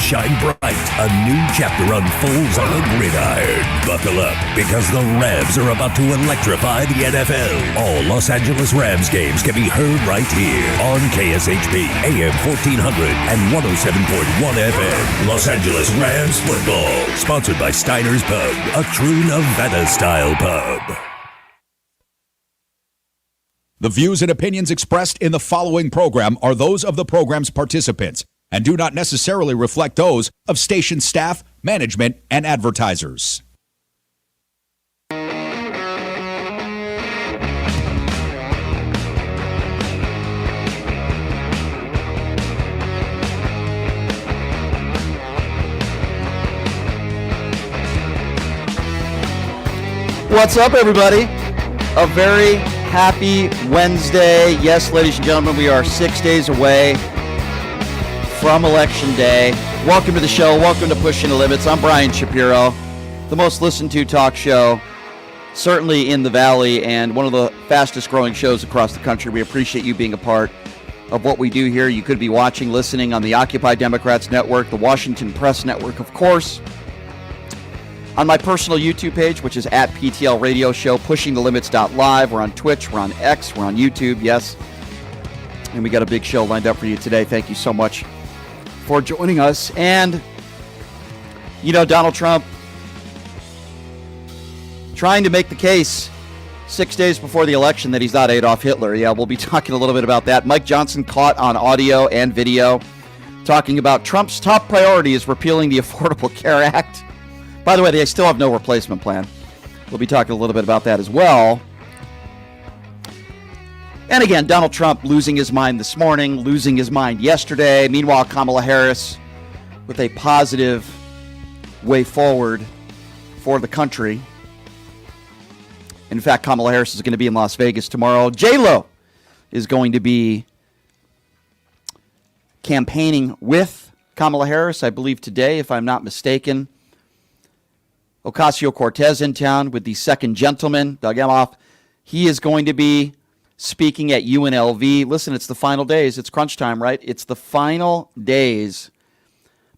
shine bright. A new chapter unfolds on the gridiron. Buckle up, because the Rams are about to electrify the NFL. All Los Angeles Rams games can be heard right here on KSHP, AM 1400 and 107.1 FM. Los Angeles Rams football. Sponsored by Steiner's Pub, a true Nevada-style pub. The views and opinions expressed in the following program are those of the program's participants and do not necessarily reflect those of station staff, management, and advertisers. What's up, everybody? A very happy Wednesday. Yes, ladies and gentlemen, we are 6 days away from Election Day. Welcome to the show. Welcome to Pushing the Limits. I'm Brian Shapiro, the most listened to talk show, certainly in the Valley, and one of the fastest growing shows across the country. We appreciate you being a part of what we do here. You could be watching, listening on the Occupy Democrats Network, the Washington Press Network, of course, on my personal YouTube page, which is at PTL Radio Show, pushingthelimits.live. We're on Twitch, we're on X, we're on YouTube, yes. And we got a big show lined up for you today. Thank you so much for joining us. And, you know, Donald Trump trying to make the case 6 days before the election that he's not Adolf Hitler. Yeah, we'll be talking a little bit about that. Mike Johnson caught on audio and video talking about Trump's top priority is repealing the Affordable Care Act. By the way, they still have no replacement plan. We'll be talking a little bit about that as well. And again, Donald Trump losing his mind this morning, losing his mind yesterday. Meanwhile, Kamala Harris with a positive way forward for the country. In fact, Kamala Harris is going to be in Las Vegas tomorrow. J-Lo is going to be campaigning with Kamala Harris, I believe today, if I'm not mistaken. Ocasio-Cortez in town with the second gentleman, Doug Emhoff. He is going to be speaking at UNLV. Listen, it's the final days. It's crunch time, right? It's the final days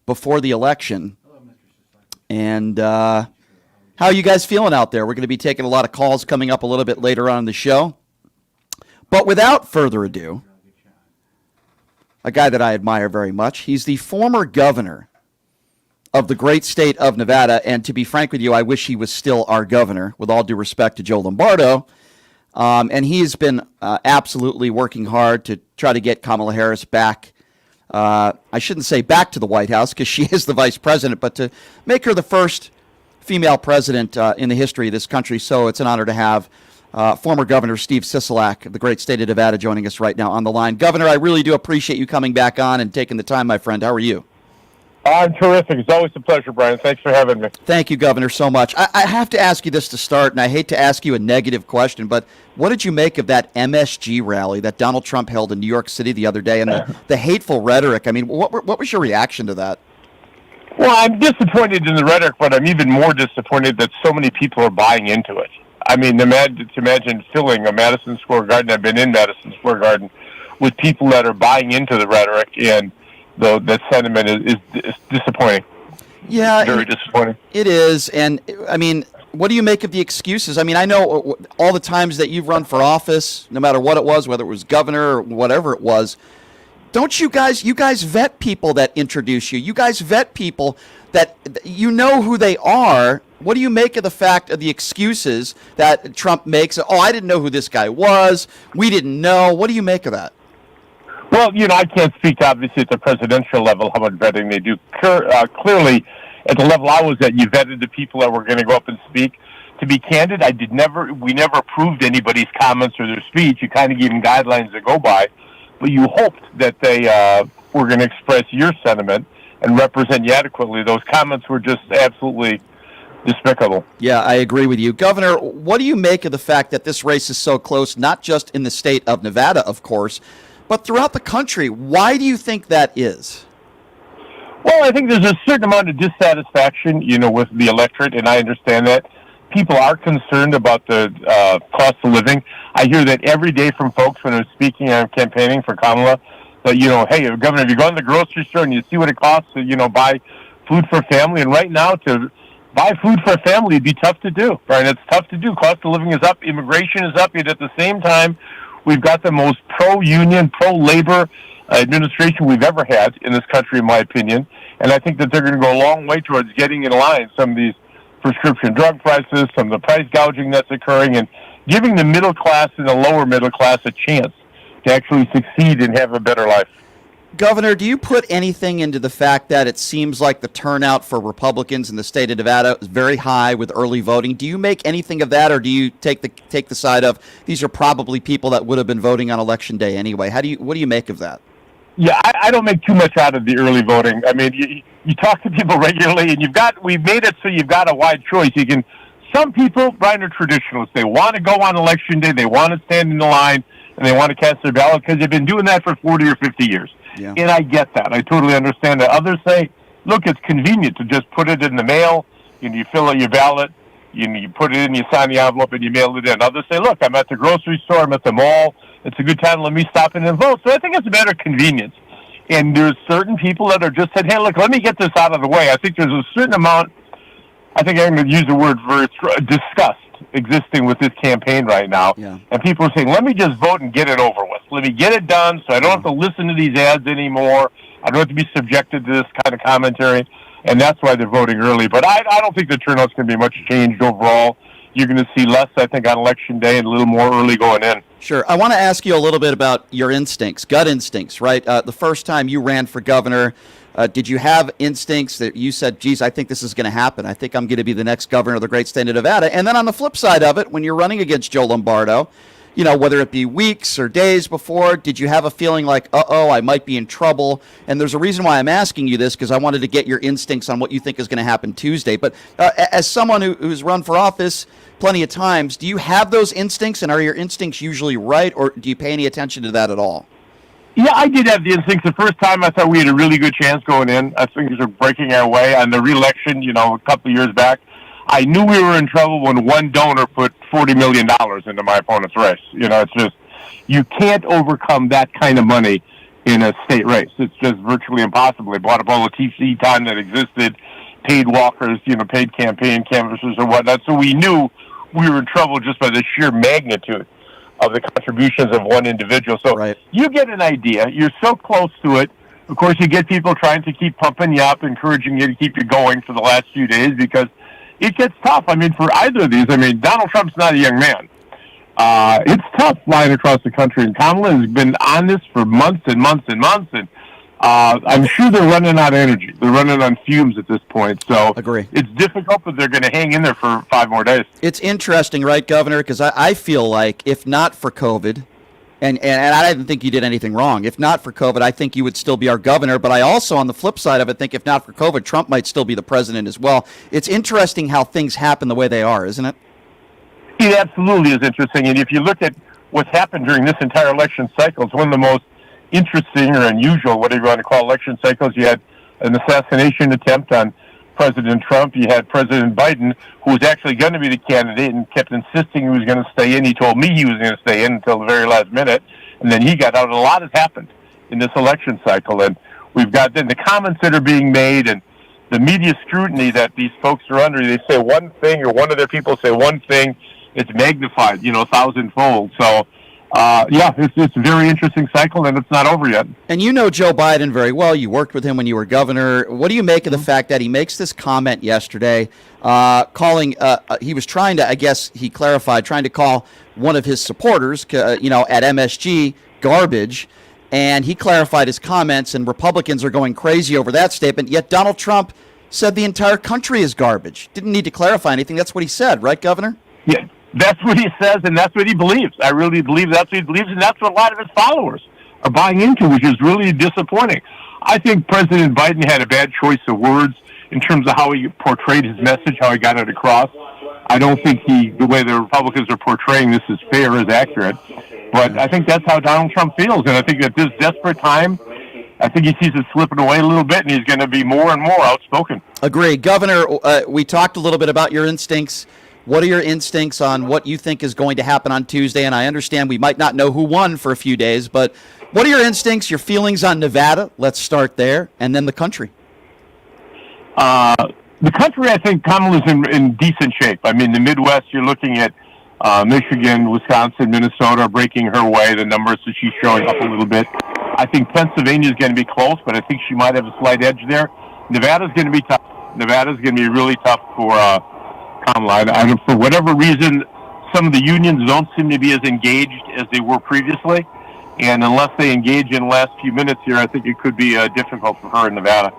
before the election. And how are you guys feeling out there? We're going to be taking a lot of calls coming up a little bit later on in the show. But without further ado, a guy that I admire very much. He's the former governor of the great state of Nevada, and to be frank with you, I wish he was still our governor, with all due respect to Joe Lombardo. And he's been absolutely working hard to try to get Kamala Harris back. I shouldn't say back to the White House, because she is the vice president, but to make her the first female president in the history of this country. So it's an honor to have former Governor Steve Sisolak of the great state of Nevada joining us right now on the line. Governor, I really do appreciate you coming back on and taking the time, my friend. How are you? I'm terrific. It's always a pleasure, Brian. Thanks for having me. Thank you, Governor, so much. I have to ask you this to start, and I hate to ask you a negative question, but what did you make of that MSG rally that Donald Trump held in New York City the other day, and the hateful rhetoric? I mean, what was your reaction to that? Well, I'm disappointed in the rhetoric, but I'm even more disappointed that so many people are buying into it. I mean, imagine filling a Madison Square Garden. I've been in Madison Square Garden with people that are buying into the rhetoric, and that sentiment is disappointing. Yeah, very disappointing. It is, and I mean, what do you make of the excuses? I mean, I know all the times that you've run for office, no matter what it was, whether it was governor or whatever it was. Don't you guys vet people that introduce you? You guys vet people that you know who they are. What do you make of the fact of the excuses that Trump makes? Oh, I didn't know who this guy was. We didn't know. What do you make of that? Well, you know, I can't speak to, obviously, at the presidential level how much vetting they do. Clearly, at the level I was at, you vetted the people that were going to go up and speak. To be candid, we never approved anybody's comments or their speech. You kind of gave them guidelines to go by, but you hoped that they were going to express your sentiment and represent you adequately. Those comments were just absolutely despicable. Yeah, I agree with you. Governor, what do you make of the fact that this race is so close, not just in the state of Nevada, of course, but throughout the country? Why do you think that is? Well, I think there's a certain amount of dissatisfaction, you know, with the electorate, and I understand that. People are concerned about the cost of living. I hear that every day from folks when I'm speaking and I'm campaigning for Kamala, that, hey, Governor, if you go in the grocery store and you see what it costs to, buy food for a family, and right now to buy food for a family would be tough to do, right? It's tough to do. Cost of living is up. Immigration is up. Yet at the same time, we've got the most pro-union, pro-labor administration we've ever had in this country, in my opinion. And I think that they're going to go a long way towards getting in line some of these prescription drug prices, some of the price gouging that's occurring, and giving the middle class and the lower middle class a chance to actually succeed and have a better life. Governor, do you put anything into the fact that it seems like the turnout for Republicans in the state of Nevada is very high with early voting? Do you make anything of that, or do you take the side of these are probably people that would have been voting on Election Day anyway? What do you make of that? Yeah, I don't make too much out of the early voting. I mean, you talk to people regularly, and we've made it so you've got a wide choice. Some people, Brian, are traditionalists. They want to go on Election Day, they want to stand in the line, and they want to cast their ballot because they've been doing that for 40 or 50 years. Yeah. And I get that. I totally understand that. Others say, look, it's convenient to just put it in the mail, you fill out your ballot, you put it in, you sign the envelope, and you mail it in. Others say, look, I'm at the grocery store, I'm at the mall, it's a good time, let me stop in and vote. So I think it's a matter of convenience. And there's certain people that are just said, hey, look, let me get this out of the way. I think there's a certain amount, I think I'm going to use the word for disgust existing with this campaign right now. Yeah. And people are saying, let me just vote and get it over with. Let me get it done so I don't have to listen to these ads anymore. I don't have to be subjected to this kind of commentary. And that's why they're voting early. But I don't think the turnout's going to be much changed overall. You're going to see less, I think, on Election Day and a little more early going in. Sure. I want to ask you a little bit about your instincts, gut instincts, right? The first time you ran for governor, did you have instincts that you said, geez, I think this is going to happen. I think I'm going to be the next governor of the great state of Nevada. And then on the flip side of it, when you're running against Joe Lombardo, whether it be weeks or days before, did you have a feeling like, I might be in trouble? And there's a reason why I'm asking you this, because I wanted to get your instincts on what you think is going to happen Tuesday. But as someone who's run for office plenty of times, do you have those instincts, and are your instincts usually right, or do you pay any attention to that at all? Yeah, I did have the instincts. The first time I thought we had a really good chance going in. I think we were breaking our way on the re-election, a couple of years back. I knew we were in trouble when one donor put $40 million into my opponent's race. It's just, you can't overcome that kind of money in a state race. It's just virtually impossible. They bought up all the TV time that existed, paid walkers, paid campaign canvassers and whatnot. So we knew we were in trouble just by the sheer magnitude of the contributions of one individual. So right. You get an idea. You're so close to it. Of course, you get people trying to keep pumping you up, encouraging you to keep you going for the last few days because it gets tough. I mean, for either of these, Donald Trump's not a young man. It's tough flying across the country, and Kamala has been on this for months and months and months, and I'm sure they're running out of energy. They're running on fumes at this point. So agree. It's difficult, but they're going to hang in there for 5 more days. It's interesting, right, Governor? Because I feel like if not for COVID, and I didn't think you did anything wrong. If not for COVID, I think you would still be our governor. But I also, on the flip side of it, think if not for COVID, Trump might still be the president as well. It's interesting how things happen the way they are, isn't it? It absolutely is interesting. And if you look at what's happened during this entire election cycle, it's one of the most interesting or unusual, whatever you want to call election cycles. You had an assassination attempt on President Trump. You had President Biden, who was actually going to be the candidate and kept insisting he was going to stay in. He told me he was going to stay in until the very last minute, and then he got out. A lot has happened in this election cycle, and we've got then the comments that are being made and the media scrutiny that these folks are under. They say one thing, or one of their people say one thing, it's magnified, 1,000-fold. So, it's a very interesting cycle, and it's not over yet. And you know Joe Biden very well. You worked with him when you were governor. What do you make of the fact that he makes this comment yesterday, calling, he was trying to, I guess he clarified, trying to call one of his supporters, at MSG, garbage, and he clarified his comments, and Republicans are going crazy over that statement, yet Donald Trump said the entire country is garbage. Didn't need to clarify anything. That's what he said, right, Governor? Yeah. That's what he says, and that's what he believes. I really believe that's what he believes, and that's what a lot of his followers are buying into, which is really disappointing. I think President Biden had a bad choice of words in terms of how he portrayed his message, how he got it across. I don't think the way the Republicans are portraying this is fair, is accurate. But I think that's how Donald Trump feels, and I think at this desperate time, I think he sees it slipping away a little bit, and he's going to be more and more outspoken. Agree. Governor, we talked a little bit about your instincts. What are your instincts on what you think is going to happen on Tuesday? And I understand we might not know who won for a few days, but What are your instincts, your feelings on Nevada? Let's start there, and then the country. The country, I think Kamala's in decent shape. I mean, the Midwest, you're looking at Michigan, Wisconsin, Minnesota breaking her way. The numbers that she's showing up a little bit. I think Pennsylvania is going to be close, but I think she might have a slight edge there. Nevada's going to be tough. Nevada's going to be really tough for Kamala. For whatever reason, some of the unions don't seem to be as engaged as they were previously. And unless they engage in the last few minutes here, I think it could be difficult for her in Nevada.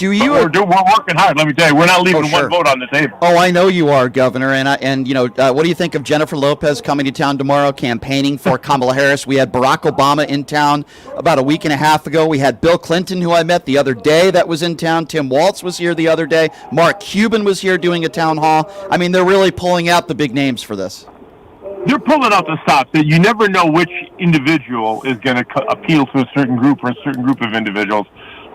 We're working hard. Let me tell you, we're not leaving one vote on the table. Oh, I know you are, Governor. And what do you think of Jennifer Lopez coming to town tomorrow, campaigning for Kamala Harris? We had Barack Obama in town about a week and a half ago. We had Bill Clinton, who I met the other day, that was in town. Tim Walz was here the other day. Mark Cuban was here doing a town hall. I mean, they're really pulling out the big names for this. They're pulling out the stops. That you never know which individual is going to appeal to a certain group or a certain group of individuals.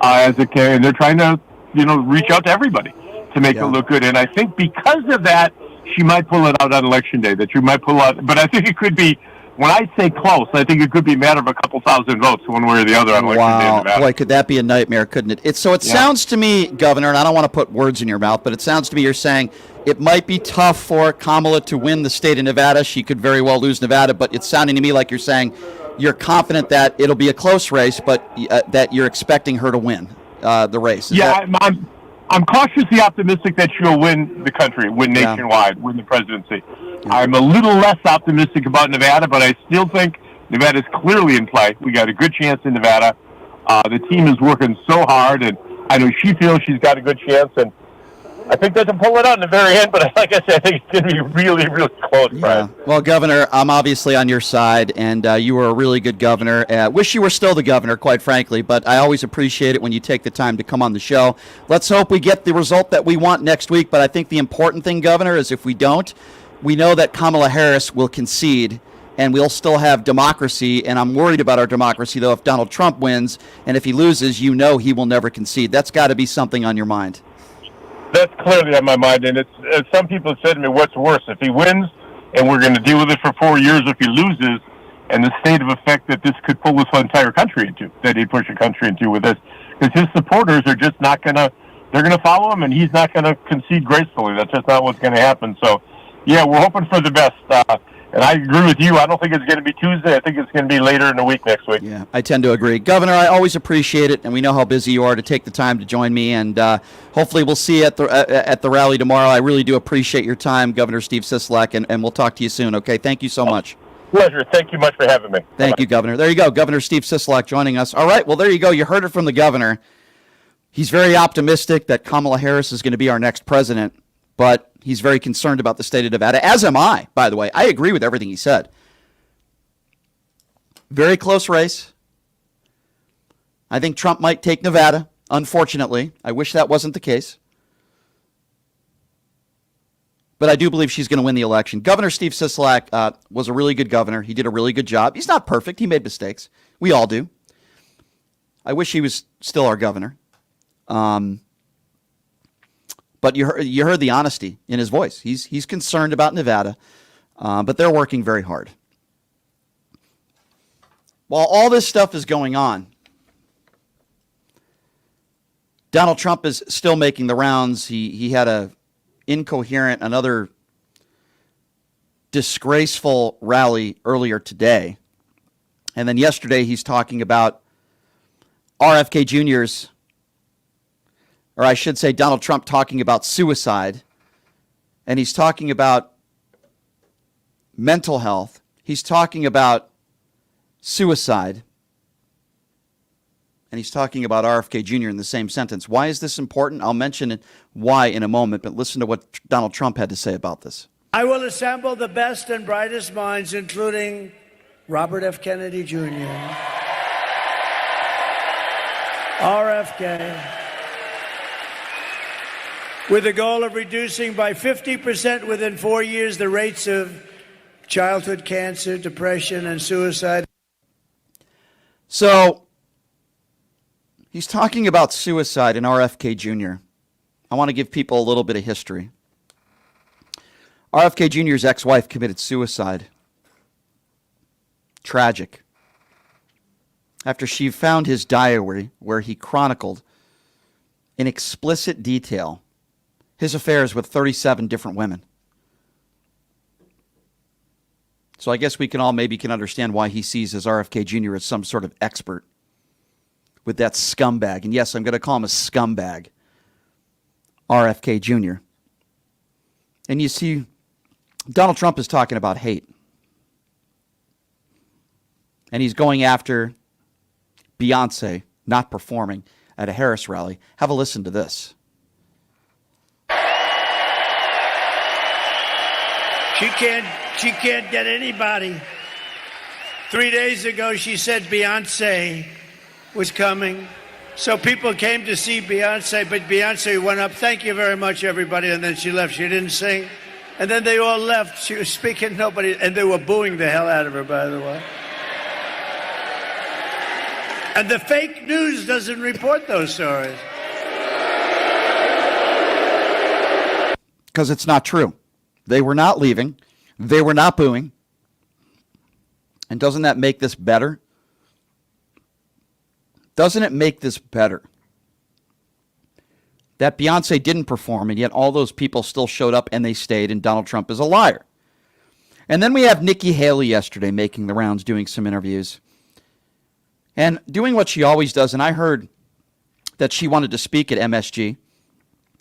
And they're trying to, reach out to everybody to make it look good. And I think because of that, she might pull it out on Election Day. That she might pull out, but I think it could be. When I say close, I think it could be a matter of a couple thousand votes, one way or the other, on Election Day in Nevada. Boy, could that be a nightmare, couldn't it? Sounds to me, Governor, and I don't want to put words in your mouth, but it sounds to me you're saying it might be tough for Kamala to win the state of Nevada. She could very well lose Nevada, but it's sounding to me like you're saying you're confident that it'll be a close race, but that you're expecting her to win the race. I'm cautiously optimistic that she'll win the country, win nationwide, win the presidency. I'm a little less optimistic about Nevada, but I still think Nevada's clearly in play. We got a good chance in Nevada. The team is working so hard, and I know she feels she's got a good chance, and I think they can pull it out in the very end, but like I said, I think it's going to be really, really close, Brian. Well, Governor, I'm obviously on your side, and you were a really good governor. Wish you were still the governor, quite frankly, but I always appreciate it when you take the time to come on the show. Let's hope we get the result that we want next week, but I think the important thing, Governor, is if we don't, we know that Kamala Harris will concede, and we'll still have democracy, and I'm worried about our democracy, though, if Donald Trump wins, and if he loses, he will never concede. That's got to be something on your mind. That's clearly on my mind, and it's some people have said to me, what's worse, if he wins and we're going to deal with it for 4 years, if he loses, and the state of effect that this could pull this entire country into, that he'd push a country into with this, because his supporters are just not going to, they're going to follow him, and he's not going to concede gracefully. That's just not what's going to happen. So, yeah, we're hoping for the best. And I agree with you. I don't think it's going to be Tuesday. I think it's going to be later in the week next week. Yeah, I tend to agree. Governor, I always appreciate it, and we know how busy you are to take the time to join me, and hopefully we'll see you at the rally tomorrow. I really do appreciate your time, Governor Steve Sisolak, and we'll talk to you soon, okay? Thank you so much. Pleasure. Thank you much for having me. Thank you, Governor. There you go, Governor Steve Sisolak joining us. All right, well, there you go. You heard it from the governor. He's very optimistic that Kamala Harris is going to be our next president, but he's very concerned about the state of Nevada, as am I, by the way. I agree with everything he said. Very close race. I think Trump might take Nevada, unfortunately. I wish that wasn't the case. But I do believe she's going to win the election. Governor Steve Sisolak was a really good governor. He did a really good job. He's not perfect. He made mistakes. We all do. I wish he was still our governor. But you heard the honesty in his voice. He's concerned about Nevada, but they're working very hard. While all this stuff is going on, Donald Trump is still making the rounds. He had another disgraceful rally earlier today. And then yesterday he's talking about RFK Jr.'s, or I should say Donald Trump talking about suicide, and he's talking about mental health. He's talking about suicide, and he's talking about RFK Jr. in the same sentence. Why is this important? I'll mention why in a moment, but listen to what Donald Trump had to say about this. I will assemble the best and brightest minds, including Robert F. Kennedy Jr., RFK, with the goal of reducing by 50% within 4 years the rates of childhood cancer, depression, and suicide. So he's talking about suicide in RFK Jr. I want to give people a little bit of history. RFK Jr.'s ex-wife committed suicide. Tragic. after she found his diary where he chronicled in explicit detail his affairs with 37 different women. So I guess we can all maybe can understand why he sees his RFK Jr. as some sort of expert with that scumbag. And yes, I'm going to call him a scumbag, RFK Jr. And you see, Donald Trump is talking about hate. And he's going after Beyonce not performing at a Harris rally. Have a listen to this. She can't get anybody. 3 days ago, she said Beyonce was coming. So people came to see Beyonce, but Beyonce went up, thank you very much, everybody, and then she left. She didn't sing. And then they all left. She was speaking, nobody, and they were booing the hell out of her, by the way. And the fake news doesn't report those stories. Because it's not true. They were not leaving. They were not booing. And doesn't that make this better? Doesn't it make this better? That Beyonce didn't perform, and yet all those people still showed up and they stayed, and Donald Trump is a liar. And then we have Nikki Haley yesterday making the rounds, doing some interviews. And doing what she always does, and I heard that she wanted to speak at MSG,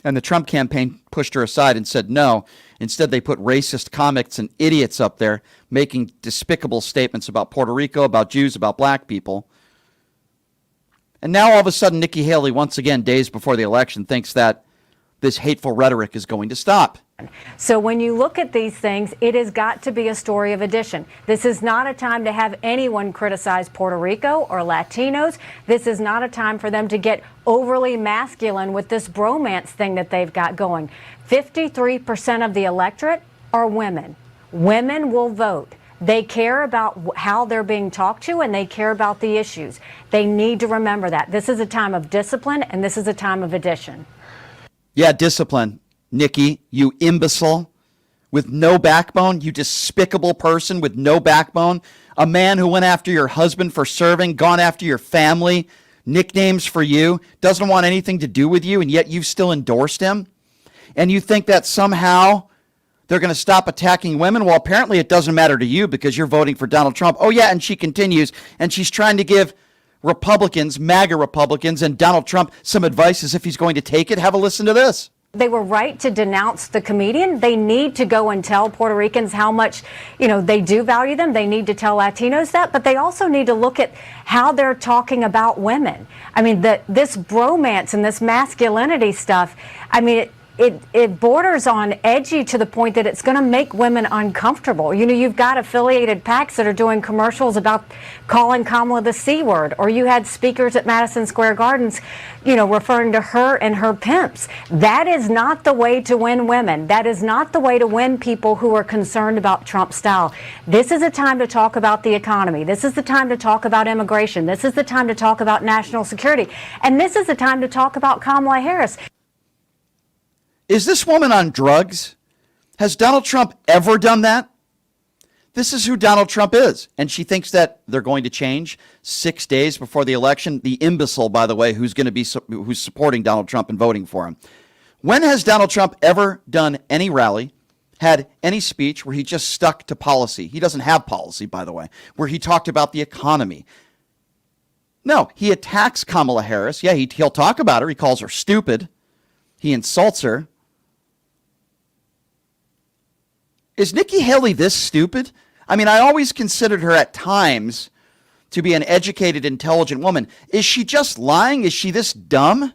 and the Trump campaign pushed her aside and said no. Instead, they put racist comics and idiots up there making despicable statements about Puerto Rico, about Jews, about black people. And now all of a sudden, Nikki Haley, once again, days before the election, thinks that this hateful rhetoric is going to stop. So when you look at these things, it has got to be a story of addition. This is not a time to have anyone criticize Puerto Rico or Latinos. This is not a time for them to get overly masculine with this bromance thing that they've got going. 53% of the electorate are women. Women will vote. They care about how they're being talked to, and they care about the issues. They need to remember that. This is a time of discipline, and this is a time of addition. Yeah, discipline. Nikki, you imbecile with no backbone, you despicable person with no backbone, a man who went after your husband for serving, gone after your family, nicknames for you, doesn't want anything to do with you, and yet you've still endorsed him? And you think that somehow they're going to stop attacking women? Well, apparently it doesn't matter to you because you're voting for Donald Trump. Oh, yeah, and she continues, and she's trying to give Republicans, MAGA Republicans, and Donald Trump some advice as if he's going to take it. Have a listen to this. They were right to denounce the comedian. They need to go and tell Puerto Ricans how much, they do value them. They need to tell Latinos that, but they also need to look at how they're talking about women. I mean, this bromance and this masculinity stuff, it borders on edgy to the point that it's going to make women uncomfortable. You've got affiliated PACs that are doing commercials about calling Kamala the C word, or you had speakers at Madison Square Gardens, referring to her and her pimps. That is not the way to win women. That is not the way to win people who are concerned about Trump style. This is a time to talk about the economy. This is the time to talk about immigration. This is the time to talk about national security. And this is the time to talk about Kamala Harris. Is this woman on drugs? Has Donald Trump ever done that? This is who Donald Trump is. And she thinks that they're going to change 6 days before the election. The imbecile, by the way, who's supporting Donald Trump and voting for him. When has Donald Trump ever done any rally, had any speech where he just stuck to policy? He doesn't have policy, by the way, where he talked about the economy. No, he attacks Kamala Harris. Yeah, he'll talk about her. He calls her stupid. He insults her. Is Nikki Haley this stupid? I always considered her at times to be an educated, intelligent woman. Is she just lying? Is she this dumb?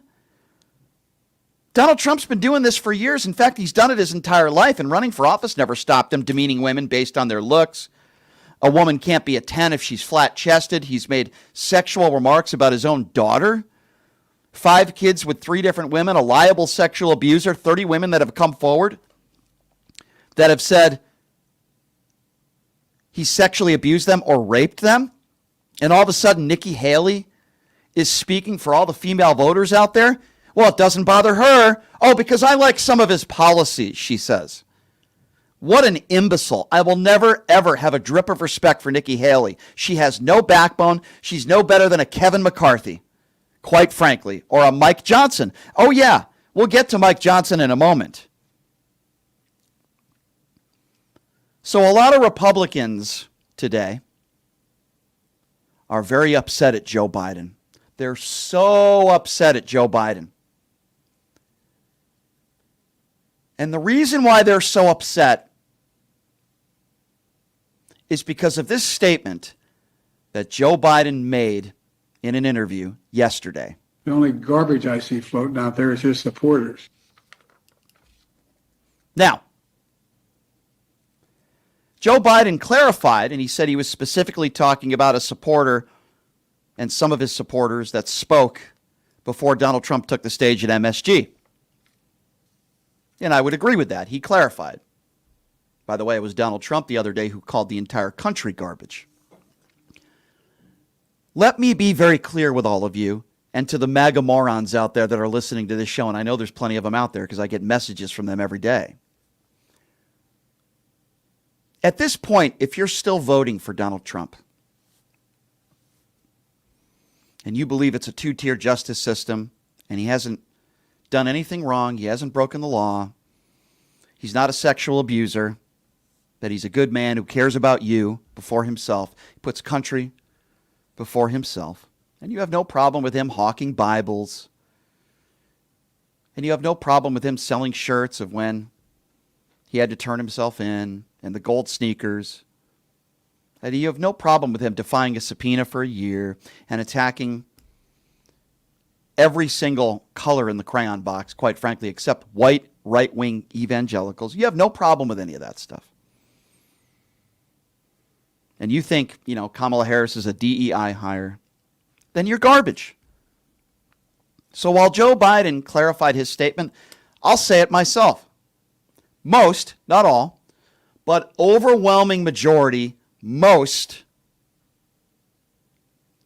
Donald Trump's been doing this for years. In fact, he's done it his entire life, and running for office never stopped him demeaning women based on their looks. A woman can't be a 10 if she's flat-chested. He's made sexual remarks about his own daughter. 5 kids with 3 different women, a liable sexual abuser, 30 women that have come forward that have said he sexually abused them or raped them. And all of a sudden, Nikki Haley is speaking for all the female voters out there. Well, it doesn't bother her. Oh, because I like some of his policies, she says. What an imbecile. I will never, ever have a drip of respect for Nikki Haley. She has no backbone. She's no better than a Kevin McCarthy, quite frankly, or a Mike Johnson. Oh, yeah, we'll get to Mike Johnson in a moment. So a lot of Republicans today are very upset at Joe Biden. They're so upset at Joe Biden. And the reason why they're so upset is because of this statement that Joe Biden made in an interview yesterday. The only garbage I see floating out there is his supporters. Now, Joe Biden clarified, and he said he was specifically talking about a supporter and some of his supporters that spoke before Donald Trump took the stage at MSG. And I would agree with that. He clarified. By the way, it was Donald Trump the other day who called the entire country garbage. Let me be very clear with all of you and to the MAGA morons out there that are listening to this show, and I know there's plenty of them out there because I get messages from them every day. At this point, if you're still voting for Donald Trump and you believe it's a two-tier justice system and he hasn't done anything wrong, he hasn't broken the law, he's not a sexual abuser, that he's a good man who cares about you before himself, he puts country before himself, and you have no problem with him hawking Bibles, and you have no problem with him selling shirts of when he had to turn himself in, and the gold sneakers, and you have no problem with him defying a subpoena for a year and attacking every single color in the crayon box, quite frankly, except white right-wing evangelicals. You have no problem with any of that stuff. And you think, Kamala Harris is a DEI hire, then you're garbage. So while Joe Biden clarified his statement, I'll say it myself. Most, not all, but overwhelming majority, most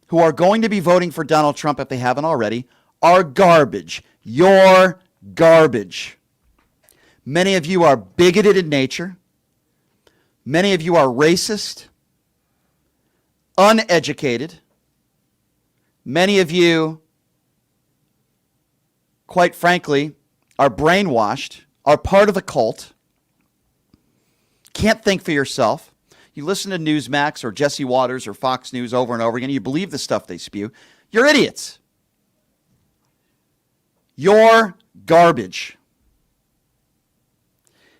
who are going to be voting for Donald Trump if they haven't already are garbage. You're garbage. Many of you are bigoted in nature. Many of you are racist, uneducated. Many of you, quite frankly, are brainwashed, are part of the cult, can't think for yourself. You listen to Newsmax or Jesse Waters or Fox News over and over again, you believe the stuff they spew. You're idiots. You're garbage.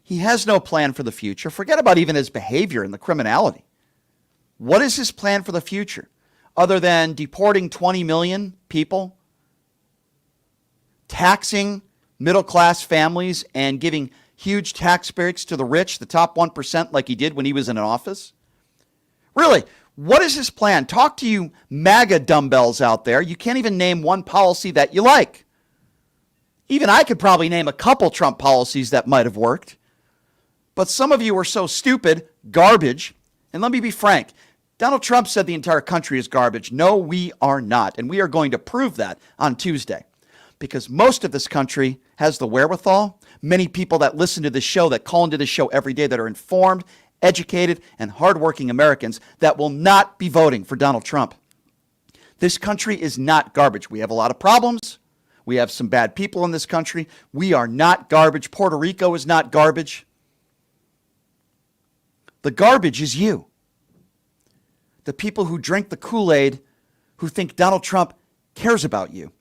He has no plan for the future. Forget about even his behavior and the criminality. What is his plan for the future? Other than deporting 20 million people, taxing middle-class families, and giving huge tax breaks to the rich, the top 1%, like he did when he was in office? Really, what is his plan? Talk to you MAGA dumbbells out there. You can't even name one policy that you like. Even I could probably name a couple Trump policies that might have worked. But some of you are so stupid, garbage. And let me be frank. Donald Trump said the entire country is garbage. No, we are not. And we are going to prove that on Tuesday. Because most of this country has the wherewithal. Many people that listen to this show, that call into this show every day, that are informed, educated, and hardworking Americans that will not be voting for Donald Trump. This country is not garbage. We have a lot of problems. We have some bad people in this country. We are not garbage. Puerto Rico is not garbage. The garbage is you. The people who drink the Kool-Aid, who think Donald Trump cares about you.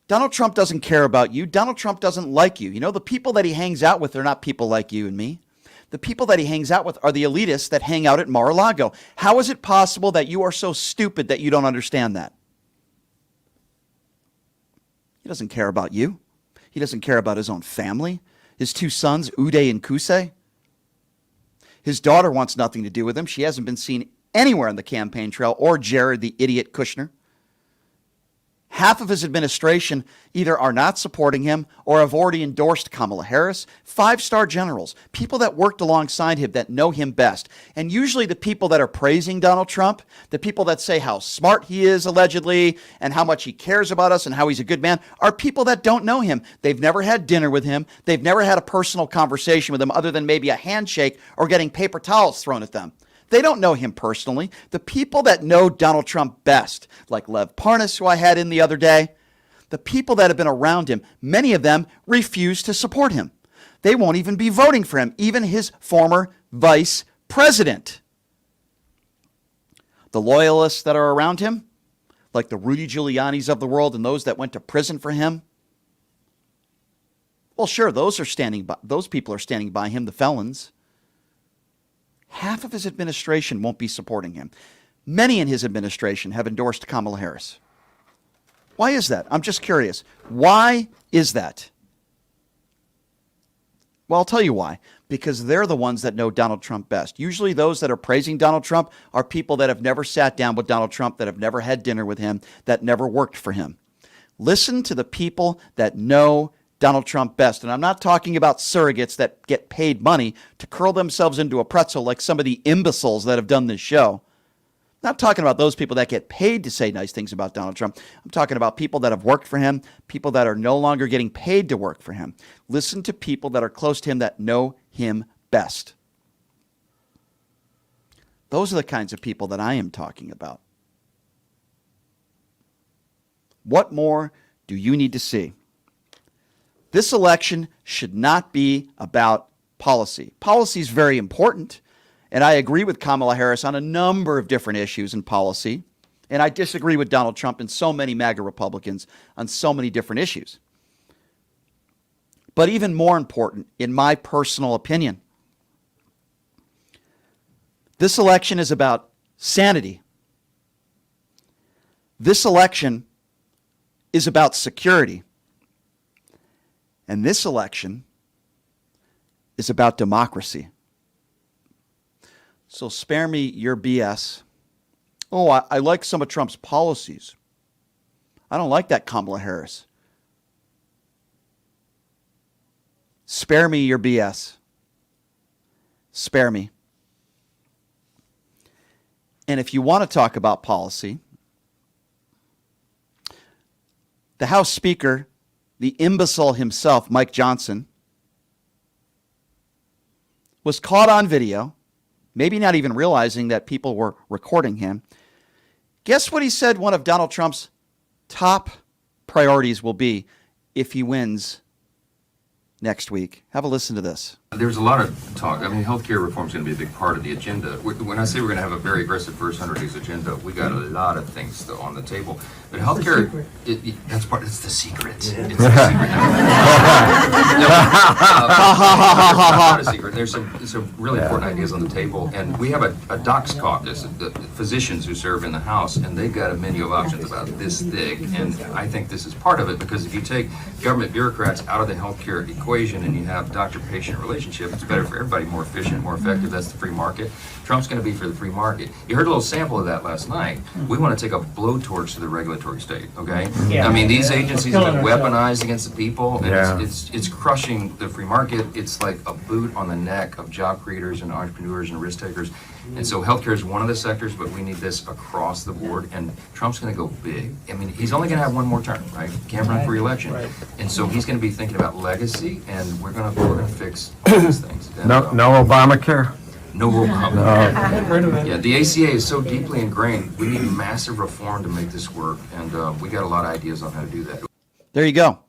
Donald Trump doesn't care about you. Donald Trump doesn't like you. The people that he hangs out with are not people like you and me. The people that he hangs out with are the elitists that hang out at Mar-a-Lago. How is it possible that you are so stupid that you don't understand that? He doesn't care about you. He doesn't care about his own family, his two sons, Uday and Kusei. His daughter wants nothing to do with him. She hasn't been seen anywhere on the campaign trail, or Jared, the idiot Kushner. Half of his administration either are not supporting him or have already endorsed Kamala Harris. 5-star generals, people that worked alongside him that know him best. And usually the people that are praising Donald Trump, the people that say how smart he is allegedly and how much he cares about us and how he's a good man, are people that don't know him. They've never had dinner with him. They've never had a personal conversation with him other than maybe a handshake or getting paper towels thrown at them. They don't know him personally. The people that know Donald Trump best, like Lev Parnas, who I had in the other day, the people that have been around him, many of them refuse to support him. They won't even be voting for him, even his former vice president. The loyalists that are around him, like the Rudy Giulianis of the world and those that went to prison for him, well, sure, those people are standing by him, the felons. Half of his administration won't be supporting him. Many in his administration have endorsed Kamala Harris. Why is that? I'm just curious. Why is that? Well, I'll tell you why. Because they're the ones that know Donald Trump best. Usually those that are praising Donald Trump are people that have never sat down with Donald Trump, that have never had dinner with him, that never worked for him. Listen to the people that know Donald Trump best. And I'm not talking about surrogates that get paid money to curl themselves into a pretzel like some of the imbeciles that have done this show. I'm not talking about those people that get paid to say nice things about Donald Trump. I'm talking about people that have worked for him, people that are no longer getting paid to work for him. Listen to people that are close to him that know him best. Those are the kinds of people that I am talking about. What more do you need to see? This election should not be about policy. Policy is very important, and I agree with Kamala Harris on a number of different issues in policy, and I disagree with Donald Trump and so many MAGA Republicans on so many different issues. But even more important, in my personal opinion, this election is about sanity. This election is about security. And this election is about democracy. So spare me your BS. Oh, I like some of Trump's policies. I don't like that Kamala Harris. Spare me your BS. Spare me. And if you want to talk about policy, the House Speaker, the imbecile himself, Mike Johnson, was caught on video, maybe not even realizing that people were recording him. Guess what he said one of Donald Trump's top priorities will be if he wins next week? Have a listen to this. There's a lot of talk. I mean, healthcare reform is going to be a big part of the agenda. When I say we're going to have a very aggressive first 100 days agenda, we got a lot of things still on the table. But healthcare, that's part. It's the secret. It's the secret. Not a secret. There's some really important ideas on the table, and we have a docs caucus, the physicians who serve in the House, and they've got a menu of options about this thick. And I think this is part of it, because if you take government bureaucrats out of the healthcare equation and you have doctor-patient relationship, it's better for everybody, more efficient, more effective. That's the free market. Trump's going to be for the free market. You heard a little sample of that last night. We want to take a blowtorch to the regulatory state, okay? Yeah. I mean, these agencies have been weaponized against the people, and it's crushing the free market. It's like a boot on the neck of job creators and entrepreneurs and risk takers. And so healthcare is one of the sectors, but we need this across the board, and Trump's going to go big. I mean, he's only going to have one more term, right? Can't run for re-election. Right. And so he's going to be thinking about legacy, and we're going to fix all these things. And, no Obamacare? No Obamacare. Yeah, the ACA is so deeply ingrained. We need massive reform to make this work, and we got a lot of ideas on how to do that. There you go.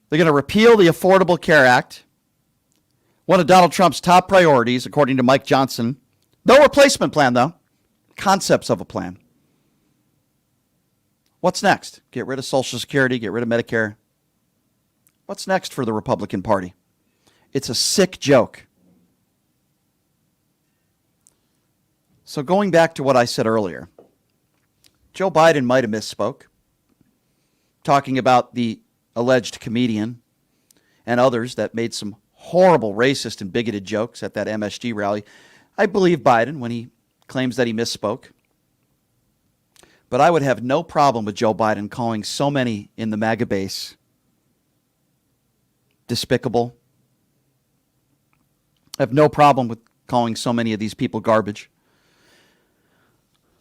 They're going to repeal the Affordable Care Act, one of Donald Trump's top priorities, according to Mike Johnson. No replacement plan, though. Concepts of a plan. What's next? Get rid of Social Security, get rid of Medicare. What's next for the Republican Party? It's a sick joke. So going back to what I said earlier, Joe Biden might have misspoke, talking about the alleged comedian and others that made some horrible racist and bigoted jokes at that MSG rally. I believe Biden when he claims that he misspoke. But I would have no problem with Joe Biden calling so many in the MAGA base despicable. I have no problem with calling so many of these people garbage.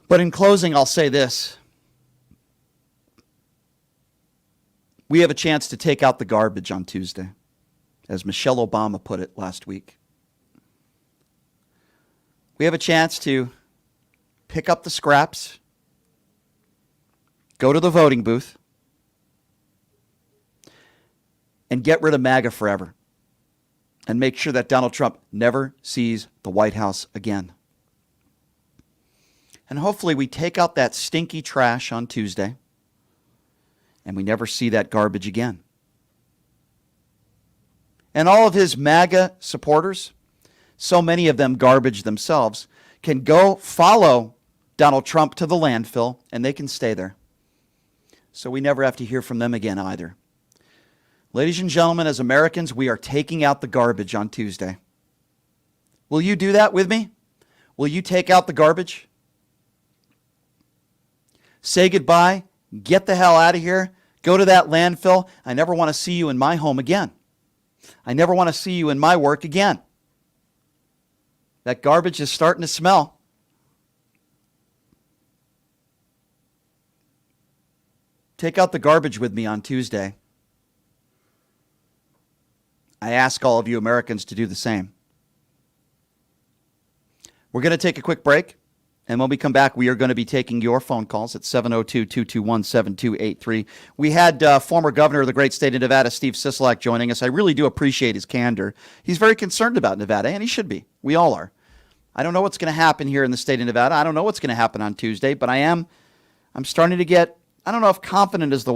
But in closing, I'll say this. We have a chance to take out the garbage on Tuesday, as Michelle Obama put it last week. We have a chance to pick up the scraps, go to the voting booth, and get rid of MAGA forever, and make sure that Donald Trump never sees the White House again. And hopefully we take out that stinky trash on Tuesday, and we never see that garbage again. And all of his MAGA supporters, so many of them garbage themselves, can go follow Donald Trump to the landfill, and they can stay there. So we never have to hear from them again either. Ladies and gentlemen, as Americans, we are taking out the garbage on Tuesday. Will you do that with me? Will you take out the garbage? Say goodbye, get the hell out of here, go to that landfill. I never want to see you in my home again. I never want to see you in my work again. That garbage is starting to smell. Take out the garbage with me on Tuesday. I ask all of you Americans to do the same. We're going to take a quick break. And when we come back, we are going to be taking your phone calls at 702-221-7283. We had former governor of the great state of Nevada, Steve Sisolak, joining us. I really do appreciate his candor. He's very concerned about Nevada, and he should be. We all are. I don't know what's going to happen here in the state of Nevada. I don't know what's going to happen on Tuesday, but I'm starting to get, I don't know if confident is the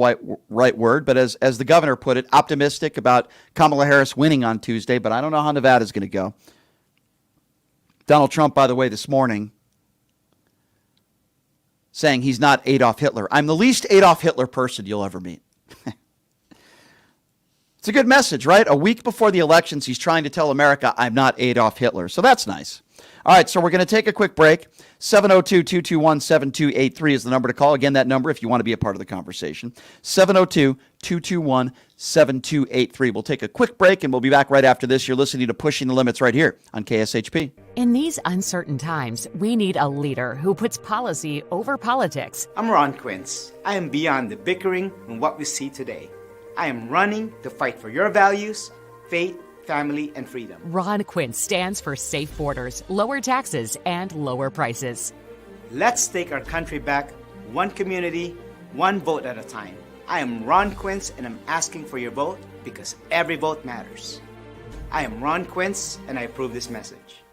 right word, but as the governor put it, optimistic about Kamala Harris winning on Tuesday, but I don't know how Nevada's going to go. Donald Trump, by the way, this morning, saying he's not Adolf Hitler. I'm the least Adolf Hitler person you'll ever meet. It's a good message, right? A week before the elections, he's trying to tell America, I'm not Adolf Hitler. So that's nice. All right, so we're going to take a quick break. 702-221-7283 is the number to call. Again, that number if you want to be a part of the conversation. 702-221-7283. We'll take a quick break, and we'll be back right after this. You're listening to Pushing the Limits right here on KSHP. In these uncertain times, we need a leader who puts policy over politics. I'm Ron Quince. I am beyond the bickering and what we see today. I am running to fight for your values, faith, family, and freedom. Ron Quince stands for safe borders, lower taxes, and lower prices. Let's take our country back, one community, one vote at a time. I am Ron Quince, and I'm asking for your vote because every vote matters. I am Ron Quince, and I approve this message.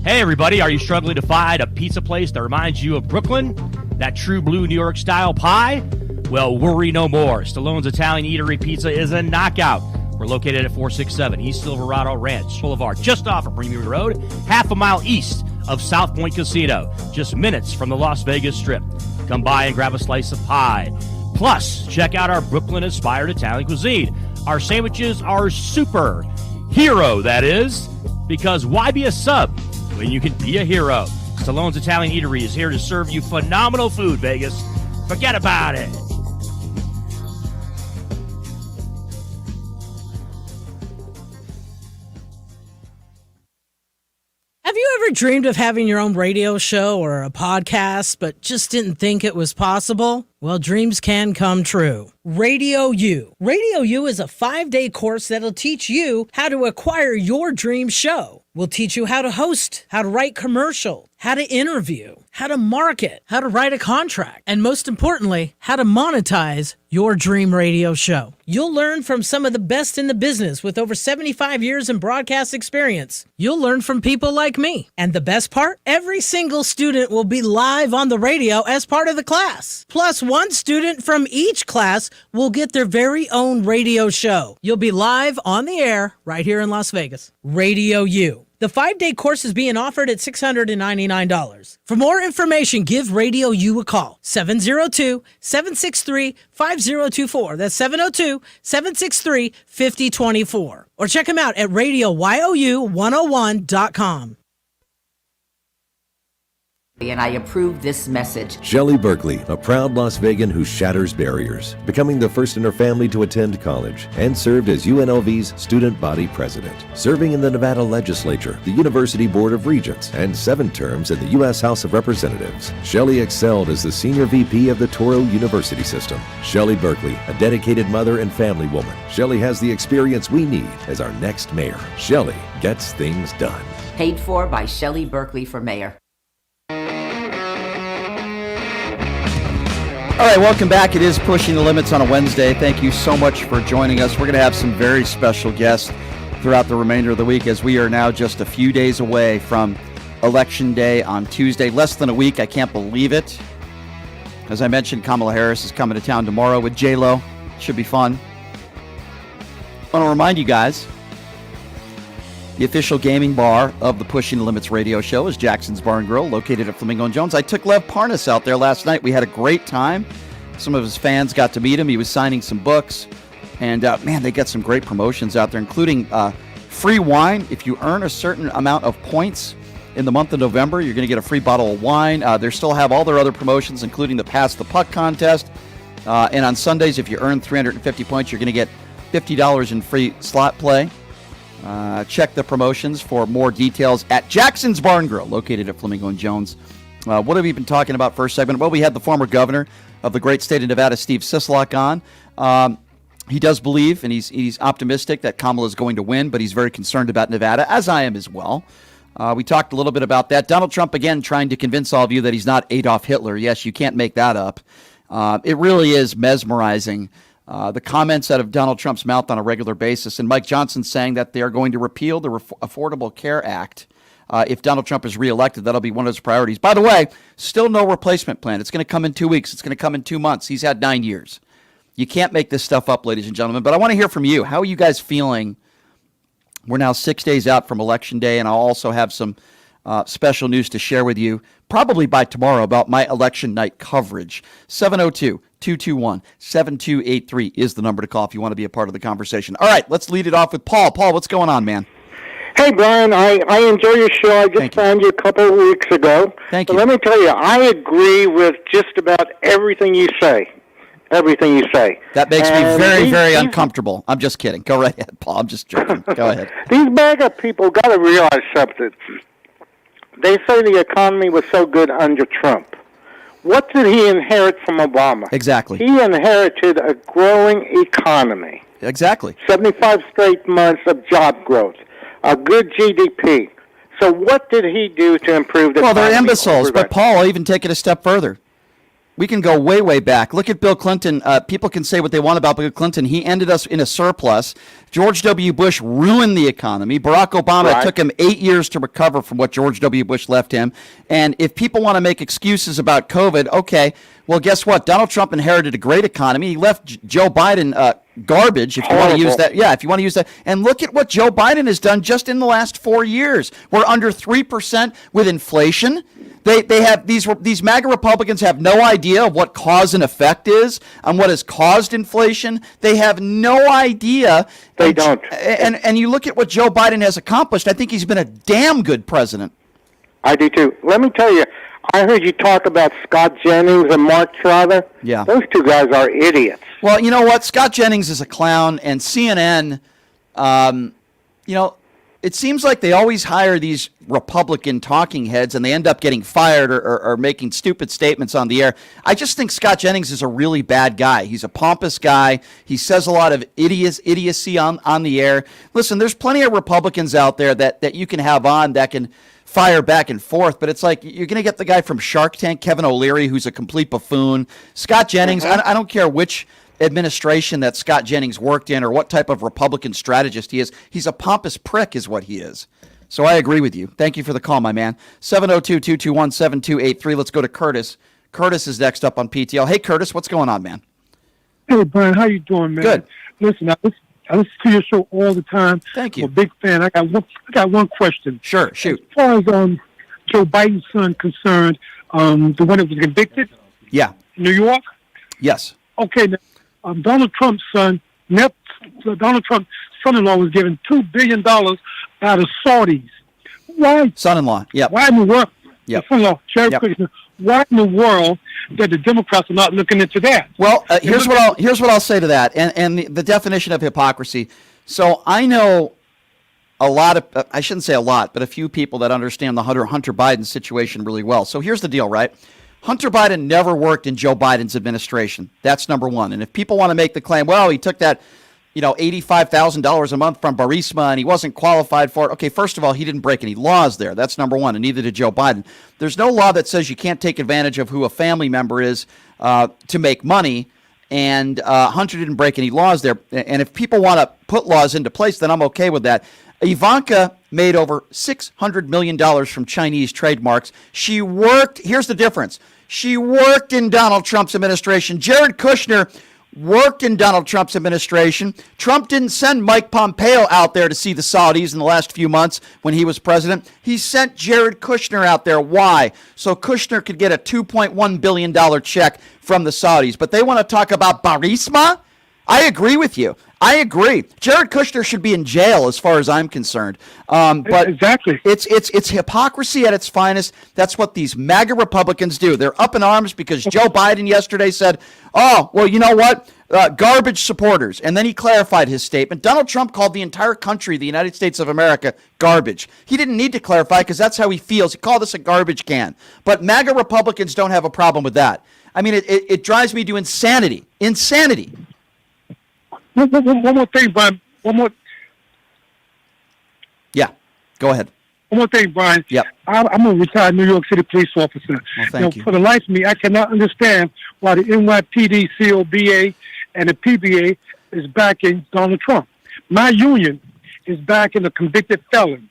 Hey everybody, are you struggling to find a pizza place that reminds you of Brooklyn? That true blue New York style pie? Well, worry no more. Stallone's Italian Eatery Pizza is a knockout. We're located at 467 East Silverado Ranch Boulevard, just off of Premier Road, half a mile east of South Point Casino, just minutes from the Las Vegas Strip. Come by and grab a slice of pie. Plus, check out our Brooklyn-inspired Italian cuisine. Our sandwiches are super. Hero, that is. Because why be a sub when you can be a hero? Stallone's Italian Eatery is here to serve you phenomenal food, Vegas. Forget about it. Have you ever dreamed of having your own radio show or a podcast, but just didn't think it was possible? Well, dreams can come true. Radio U. Radio U is a 5-day course that'll teach you how to acquire your dream show. We'll teach you how to host, how to write commercial, how to interview, how to market, how to write a contract, and most importantly, how to monetize your dream radio show. You'll learn from some of the best in the business with over 75 years in broadcast experience. You'll learn from people like me. And the best part? Every single student will be live on the radio as part of the class. Plus, one student from each class will get their very own radio show. You'll be live on the air right here in Las Vegas. Radio U. The 5-day course is being offered at $699. For more information, give Radio U a call. 702-763-5024. That's 702-763-5024. Or check them out at RadioYOU101.com. And I approve this message. Shelley Berkeley, a proud Las Vegan who shatters barriers, becoming the first in her family to attend college, and served as UNLV's student body president, serving in the Nevada legislature, the University Board of Regents, and 7 terms in the U.S. House of Representatives. Shelley excelled as the senior VP of the Toro University system. Shelley Berkeley, a dedicated mother and family woman. Shelley has the experience we need as our next mayor. Shelley gets things done. Paid for by Shelley Berkeley for mayor. All right, welcome back. It is Pushing the Limits on a Wednesday. Thank you so much for joining us. We're going to have some very special guests throughout the remainder of the week as we are now just a few days away from Election Day on Tuesday. Less than a week. I can't believe it. As I mentioned, Kamala Harris is coming to town tomorrow with J-Lo. Should be fun. I want to remind you guys, the official gaming bar of the Pushing the Limits radio show is Jackson's Bar and Grill, located at Flamingo and Jones. I took Lev Parnas out there last night. We had a great time. Some of his fans got to meet him. He was signing some books. And, man, they got some great promotions out there, including free wine. If you earn a certain amount of points in the month of November, you're going to get a free bottle of wine. They still have all their other promotions, including the Pass the Puck contest. And on Sundays, if you earn 350 points, you're going to get $50 in free slot play. Check the promotions for more details at Jackson's Bar and Grill, located at Flamingo and Jones. What have we been talking about first segment? Well, we had the former governor of the great state of Nevada, Steve Sisolak, on. He does believe, and he's optimistic that Kamala is going to win, but he's very concerned about Nevada, as I am as well. We talked a little bit about that. Donald Trump, again, trying to convince all of you that he's not Adolf Hitler. Yes, you can't make that up. It really is mesmerizing. The comments out of Donald Trump's mouth on a regular basis, and Mike Johnson saying that they are going to repeal the Affordable Care Act. If Donald Trump is reelected, that'll be one of his priorities. By the way, still no replacement plan. It's going to come in 2 weeks. It's going to come in 2 months. He's had 9 years. You can't make this stuff up, ladies and gentlemen. But I want to hear from you. How are you guys feeling? We're now 6 days out from Election Day, and I'll also have some special news to share with you, probably by tomorrow, about my election night coverage. 702-221-7283 is the number to call if you want to be a part of the conversation. All right, let's lead it off with Paul. Paul, what's going on, man? Hey, Brian, I enjoy your show. I just found you a couple of weeks ago. Thank you. Let me tell you, I agree with just about everything you say. Everything you say. That makes me very, very uncomfortable. I'm just kidding. Go right ahead, Paul. I'm just joking. Go ahead. These MAGA people got to realize something. They say the economy was so good under Trump. What did he inherit from Obama? Exactly. He inherited a growing economy. Exactly. 75 straight months of job growth, a good GDP. So what did he do to improve the economy? Well, they're imbeciles, but Paul, I'll even take it a step further. We can go way, way back. Look at Bill Clinton. People can say what they want about Bill Clinton. He ended us in a surplus. George W. Bush ruined the economy. Barack Obama, it took him 8 years to recover from what George W. Bush left him. And if people want to make excuses about COVID, okay, well, guess what? Donald Trump inherited a great economy. He left Joe Biden garbage, if you want to use that. Yeah, if you want to use that. And look at what Joe Biden has done just in the last 4 years. We're under 3% with inflation. They have these MAGA Republicans have no idea of what cause and effect is and what has caused inflation. They have no idea. They don't. And you look at what Joe Biden has accomplished. I think he's been a damn good president. I do too. Let me tell you, I heard you talk about Scott Jennings and Mark Trotter. Yeah. Those two guys are idiots. Well, you know what? Scott Jennings is a clown, and CNN, it seems like they always hire these Republican talking heads and they end up getting fired or making stupid statements on the air. I just think Scott Jennings is a really bad guy. He's a pompous guy. He says a lot of idiocy on the air. Listen, there's plenty of Republicans out there that you can have on that can fire back and forth, but it's like you're going to get the guy from Shark Tank, Kevin O'Leary, who's a complete buffoon. Scott Jennings, I don't care which administration that Scott Jennings worked in or what type of Republican strategist he is. He's a pompous prick is what he is. So I agree with you. Thank you for the call, my man. 702-221-7283. Let's go to Curtis. Curtis is next up on PTL. Hey, Curtis, what's going on, man? Hey, Brian, how you doing, man? Good. Listen, I listen to your show all the time. Thank you. I'm a big fan. I got one question. Sure, shoot. As far as Joe Biden's son concerned, the one that was convicted? Yeah. New York? Yes. Okay, now, Donald Trump's Donald Trump's son-in-law was given $2 billion out of Saudis. Why? Son-in-law, yeah. Why in the world? Yep. Jared Kushner. Why in the world that the Democrats are not looking into that? Well, here's what I'll say to that, and the definition of hypocrisy. So I know a lot of, I shouldn't say a lot, but a few people that understand the Hunter Biden situation really well. So here's the deal, right? Hunter Biden never worked in Joe Biden's administration. That's number one. And if people want to make the claim, well, he took that, $85,000 a month from Burisma and he wasn't qualified for it. Okay, first of all, he didn't break any laws there. That's number one, and neither did Joe Biden. There's no law that says you can't take advantage of who a family member is to make money, and Hunter didn't break any laws there. And if people want to put laws into place, then I'm okay with that. Ivanka made over $600 million from Chinese trademarks. She worked, here's the difference, she worked in Donald Trump's administration. Jared Kushner worked in Donald Trump's administration. Trump didn't send Mike Pompeo out there to see the Saudis in the last few months when he was president. He sent Jared Kushner out there. Why? So Kushner could get a $2.1 billion check from the Saudis. But they want to talk about Burisma? I agree with you. I agree. Jared Kushner should be in jail as far as I'm concerned. But exactly, it's hypocrisy at its finest. That's what these MAGA Republicans do. They're up in arms because Joe Biden yesterday said, oh, well, you know what? Garbage supporters. And then he clarified his statement. Donald Trump called the entire country, the United States of America, garbage. He didn't need to clarify because that's how he feels. He called us a garbage can. But MAGA Republicans don't have a problem with that. I mean, it drives me to insanity. Insanity. One more thing, Brian. Yeah, go ahead. One more thing, Brian. Yep. I'm a retired New York City police officer. Well, thank you. For the life of me, I cannot understand why the NYPD, COBA, and the PBA is backing Donald Trump. My union is backing a convicted felon.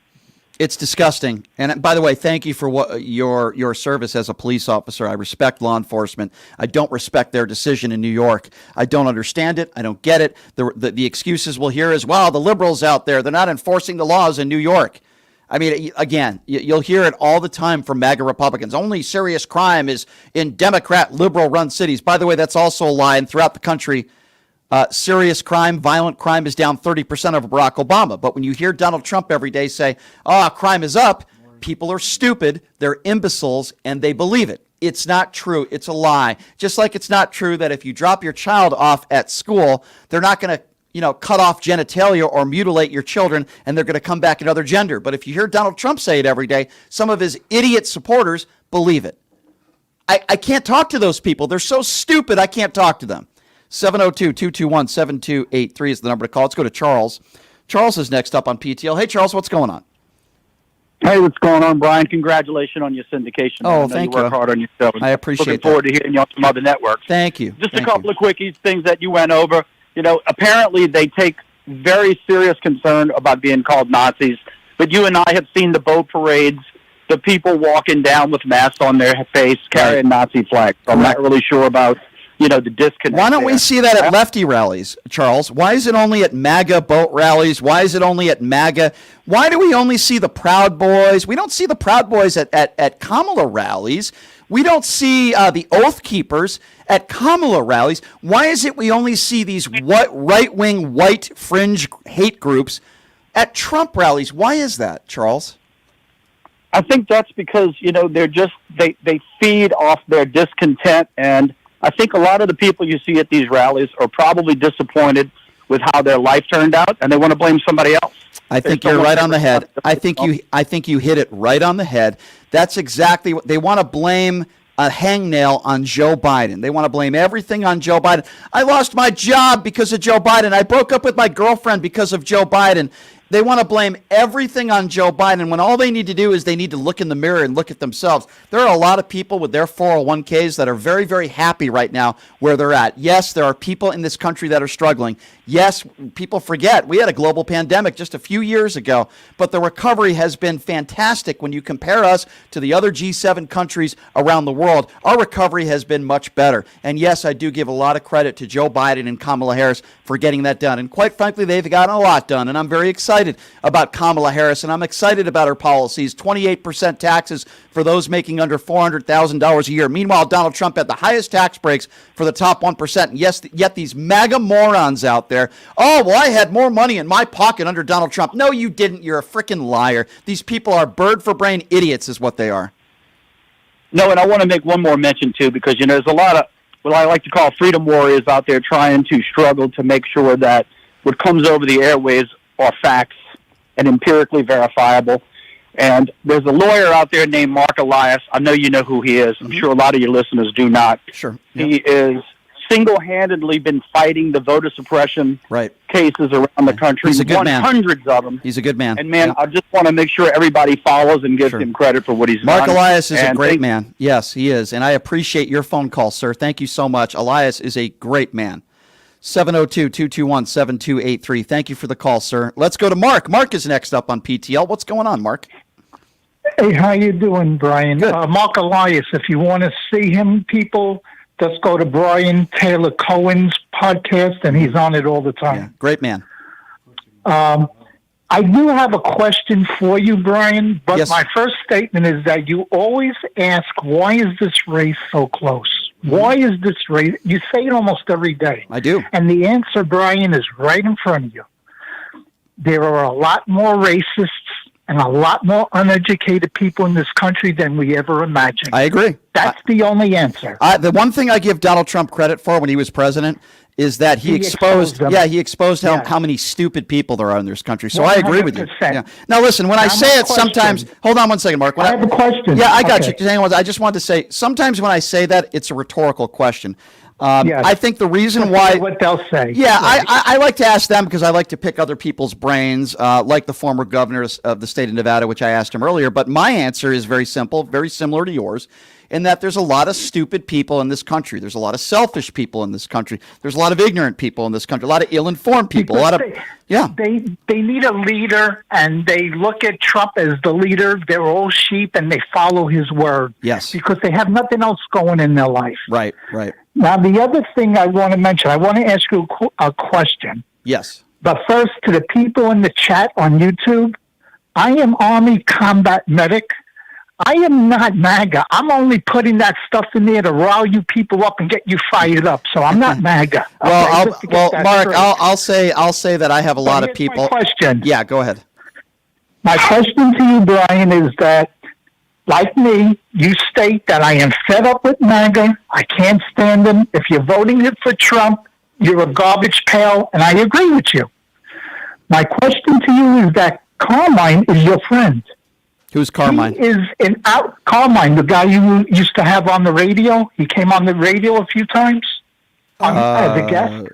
It's disgusting. And by the way, thank you for your service as a police officer. I respect law enforcement. I don't respect their decision in New York. I don't understand it. I don't get it. The excuses we'll hear is, well, the liberals out there, they're not enforcing the laws in New York. I mean, again, you'll hear it all the time from MAGA Republicans. Only serious crime is in Democrat, liberal-run cities. By the way, that's also a lie. And throughout the country, serious crime, violent crime is down 30% of Barack Obama. But when you hear Donald Trump every day say, crime is up, people are stupid, they're imbeciles, and they believe it. It's not true. It's a lie. Just like it's not true that if you drop your child off at school, they're not going to cut off genitalia or mutilate your children, and they're going to come back another gender. But if you hear Donald Trump say it every day, some of his idiot supporters believe it. I can't talk to those people. They're so stupid, I can't talk to them. 702-221-7283 is the number to call. Let's go to Charles. Charles is next up on PTL. Hey, Charles, what's going on? Hey, what's going on, Brian? Congratulations on your syndication. Oh, thank you. You work hard on your show. I appreciate that. Looking forward to hearing you on some other networks. Thank you. Just a couple of quickies, things that you went over. Apparently they take very serious concern about being called Nazis, but you and I have seen the boat parades, the people walking down with masks on their face carrying Nazi flags. So I'm not really sure about the disconnect. Why don't we see that at lefty rallies, Charles? Why is it only at MAGA boat rallies? Why is it only at MAGA? Why do we only see the Proud Boys? We don't see the Proud Boys at Kamala rallies. We don't see the Oath Keepers at Kamala rallies. Why is it we only see these right-wing, white fringe hate groups at Trump rallies? Why is that, Charles? I think that's because, they're just, they feed off their discontent, and I think a lot of the people you see at these rallies are probably disappointed with how their life turned out, and they want to blame somebody else. I think you're right on the head. I think you hit it right on the head. That's exactly what they want to blame a hangnail on Joe Biden. They want to blame everything on Joe Biden. I lost my job because of Joe Biden. I broke up with my girlfriend because of Joe Biden. They want to blame everything on Joe Biden when all they need to do is they need to look in the mirror and look at themselves. There are a lot of people with their 401ks that are very, very happy right now where they're at. Yes, there are people in this country that are struggling. Yes, people forget we had a global pandemic just a few years ago, but the recovery has been fantastic when you compare us to the other G7 countries around the world. Our recovery has been much better. And yes, I do give a lot of credit to Joe Biden and Kamala Harris for getting that done. And quite frankly, they've gotten a lot done. And I'm very excited about Kamala Harris, and I'm excited about her policies. 28% taxes for those making under $400,000 a year. Meanwhile, Donald Trump had the highest tax breaks for the top 1%. And yes, yet these MAGA morons out there, oh, well, I had more money in my pocket under Donald Trump. No, you didn't. You're a freaking liar. These people are bird for brain idiots is what they are. No, and I want to make one more mention, too, because, there's a lot of what I like to call freedom warriors out there trying to struggle to make sure that what comes over the airways are facts and empirically verifiable. And there's a lawyer out there named Mark Elias. I know you know who he is. I'm sure a lot of your listeners do not. Sure. He is single-handedly been fighting the voter suppression cases around the country. He's a good man. Hundreds of them. He's a good man. And, man, I just want to make sure everybody follows and gives him credit for what he's Mark done. Elias is a And great man. Yes, he is. And I appreciate your phone call, sir. Thank you so much. Elias is a great man. 702-221-7283. Thank you for the call, sir. Let's go to Mark. Mark is next up on PTL. What's going on, Mark? Hey, how you doing, Brian? Mark Elias. If you want to see him, people, just go to Brian Taylor Cohen's podcast, and he's on it all the time. Yeah, great man. I do have a question for you, Brian, but my first statement is that you always ask, why is this race so close? Why is this race? You say it almost every day. I do. And the answer, Brian, is right in front of you. There are a lot more racists and a lot more uneducated people in this country than we ever imagined. I agree. That's the only answer. The one thing I give Donald Trump credit for when he was president is that he exposed them. he exposed how many stupid people there are in this country. So I agree with you. 100%. Yeah. Now listen, when I say it sometimes, hold on one second, Mark. I have a question. Yeah, I got Okay. you. Hang on, I just wanted to say, sometimes when I say that, it's a rhetorical question. Yes. I think the reason why... What they'll say. Yeah, I like to ask them because I like to pick other people's brains, like the former governor of the state of Nevada, which I asked him earlier. But my answer is very simple, very similar to yours, in that there's a lot of stupid people in this country. There's a lot of selfish people in this country. There's a lot of ignorant people in this country, a lot of ill-informed people. They need a leader, and they look at Trump as the leader. They're all sheep, and they follow his word. Yes. Because they have nothing else going in their life. Right, right. Now, the other thing I want to mention, I want to ask you a question. Yes. But first, to the people in the chat on YouTube, I am Army Combat Medic. I am not MAGA. I'm only putting that stuff in there to rile you people up and get you fired up. So I'm not MAGA. Mark, I'll say that I have a lot of people. My question. Yeah, go ahead. My question to you, Brian, is that, like me, you state that I am fed up with MAGA. I can't stand them. If you're voting for Trump, you're a garbage pail, and I agree with you. My question to you is that Carmine is your friend. Who's Carmine? He is Carmine, the guy you used to have on the radio. He came on the radio a few times as a guest.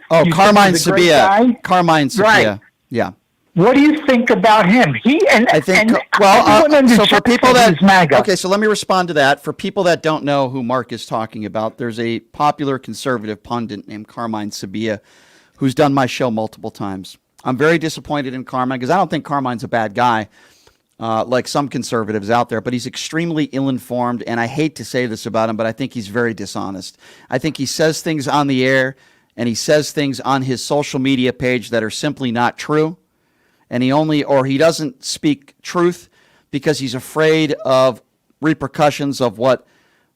Carmine Sabia. Carmine Sabia. Right. Yeah. What do you think about him? So for people so let me respond to that. For people that don't know who Mark is talking about, there's a popular conservative pundit named Carmine Sabia who's done my show multiple times. I'm very disappointed in Carmine because I don't think Carmine's a bad guy like some conservatives out there, but he's extremely ill-informed, and I hate to say this about him, but I think he's very dishonest. I think he says things on the air and he says things on his social media page that are simply not true. And he doesn't speak truth because he's afraid of repercussions of what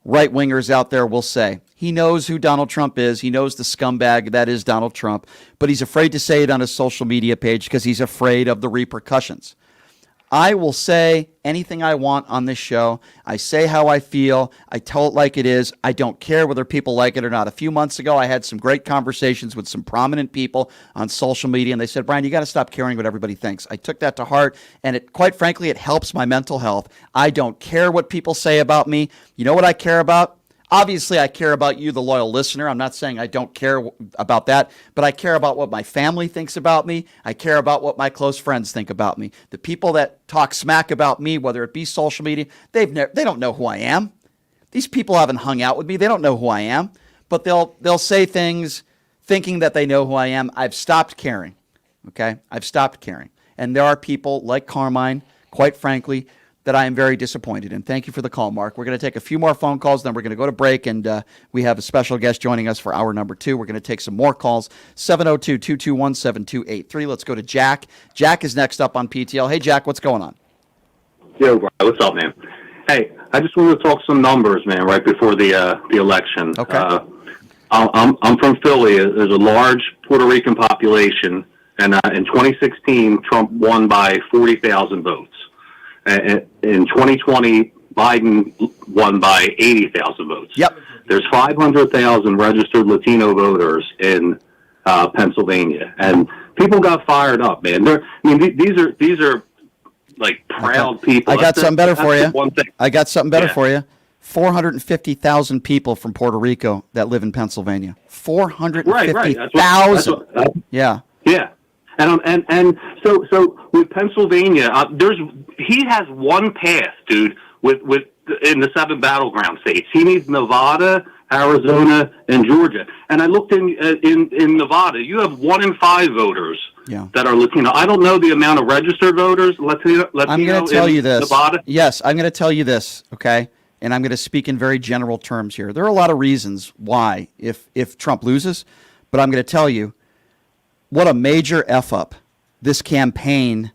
right-wingers out there will say. He knows who Donald Trump is. He knows the scumbag that is Donald Trump, but he's afraid to say it on his social media page because he's afraid of the repercussions. I will say anything I want on this show. I say how I feel. I tell it like it is. I don't care whether people like it or not. A few months ago, I had some great conversations with some prominent people on social media, and they said, Brian, you got to stop caring what everybody thinks. I took that to heart, and quite frankly, it helps my mental health. I don't care what people say about me. You know what I care about? Obviously, I care about you, the loyal listener. I'm not saying I don't care about that, but I care about what my family thinks about me. I care about what my close friends think about me. The people that talk smack about me, whether it be social media, they don't know who I am. These people haven't hung out with me. They don't know who I am, but they'll say things thinking that they know who I am. I've stopped caring. Okay, I've stopped caring, and there are people like Carmine, quite frankly, that I am very disappointed in. Thank you for the call, Mark. We're going to take a few more phone calls, then we're going to go to break, and we have a special guest joining us for hour number 2. We're going to take some more calls, 702-221-7283. Let's go to Jack. Jack is next up on PTL. Hey, Jack, what's going on? Yo, what's up, man? Hey, I just wanted to talk some numbers, man, right before the election. Okay. I'm from Philly. There's a large Puerto Rican population, and in 2016, Trump won by 40,000 votes. In 2020, Biden won by 80,000 votes. Yep. There's 500,000 registered Latino voters in Pennsylvania, and people got fired up, man. These are like proud people. I got something better for you. One thing. I got something better for you. 450,000 people from Puerto Rico that live in Pennsylvania. 450,000. Yeah. Yeah. And so with Pennsylvania, he has one path, dude, with in the 7 battleground states. He needs Nevada, Arizona, and Georgia. And I looked in Nevada, you have 1 in 5 voters that are Latino. I don't know the amount of registered voters Latino I'm going to tell you this. Nevada. Yes, I'm going to tell you this, okay? And I'm going to speak in very general terms here. There are a lot of reasons why if Trump loses, but I'm going to tell you what a major F-up this campaign.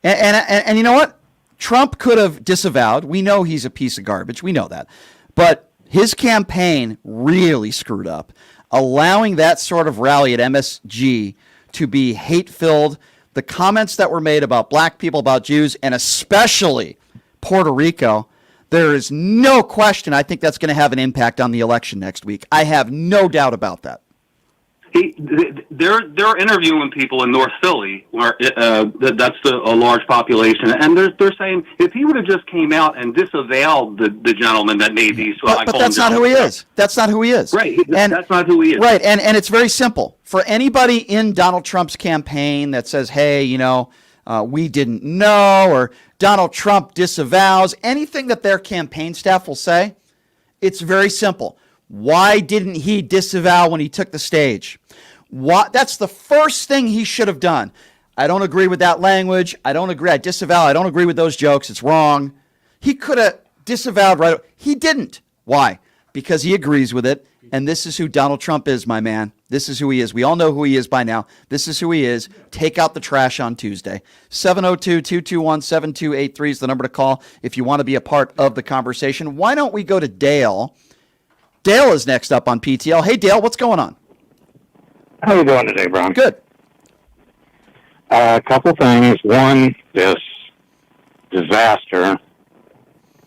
And you know what? Trump could have disavowed. We know he's a piece of garbage. We know that. But his campaign really screwed up, allowing that sort of rally at MSG to be hate-filled. The comments that were made about black people, about Jews, and especially Puerto Rico, there is no question I think that's going to have an impact on the election next week. I have no doubt about that. They're interviewing people in North Philly, where that's a large population, and they're saying if he would have just came out and disavowed the gentleman that made these, but that's not who he is. That's not who he is. Right. That's not who he is. Right. And it's very simple for anybody in Donald Trump's campaign that says, "Hey, we didn't know," or Donald Trump disavows anything that their campaign staff will say. It's very simple. Why didn't he disavow when he took the stage? That's the first thing he should have done. I don't agree with that language. I don't agree. I disavow. I don't agree with those jokes. It's wrong. He could have disavowed right. He didn't. Why? Because he agrees with it. And this is who Donald Trump is, my man. This is who he is. We all know who he is by now. This is who he is. Take out the trash on Tuesday. 702-221-7283 is the number to call if you want to be a part of the conversation. Why don't we go to Dale? Dale is next up on PTL. Hey, Dale, what's going on? How you doing today, Brian? Good. A couple things. One, this disaster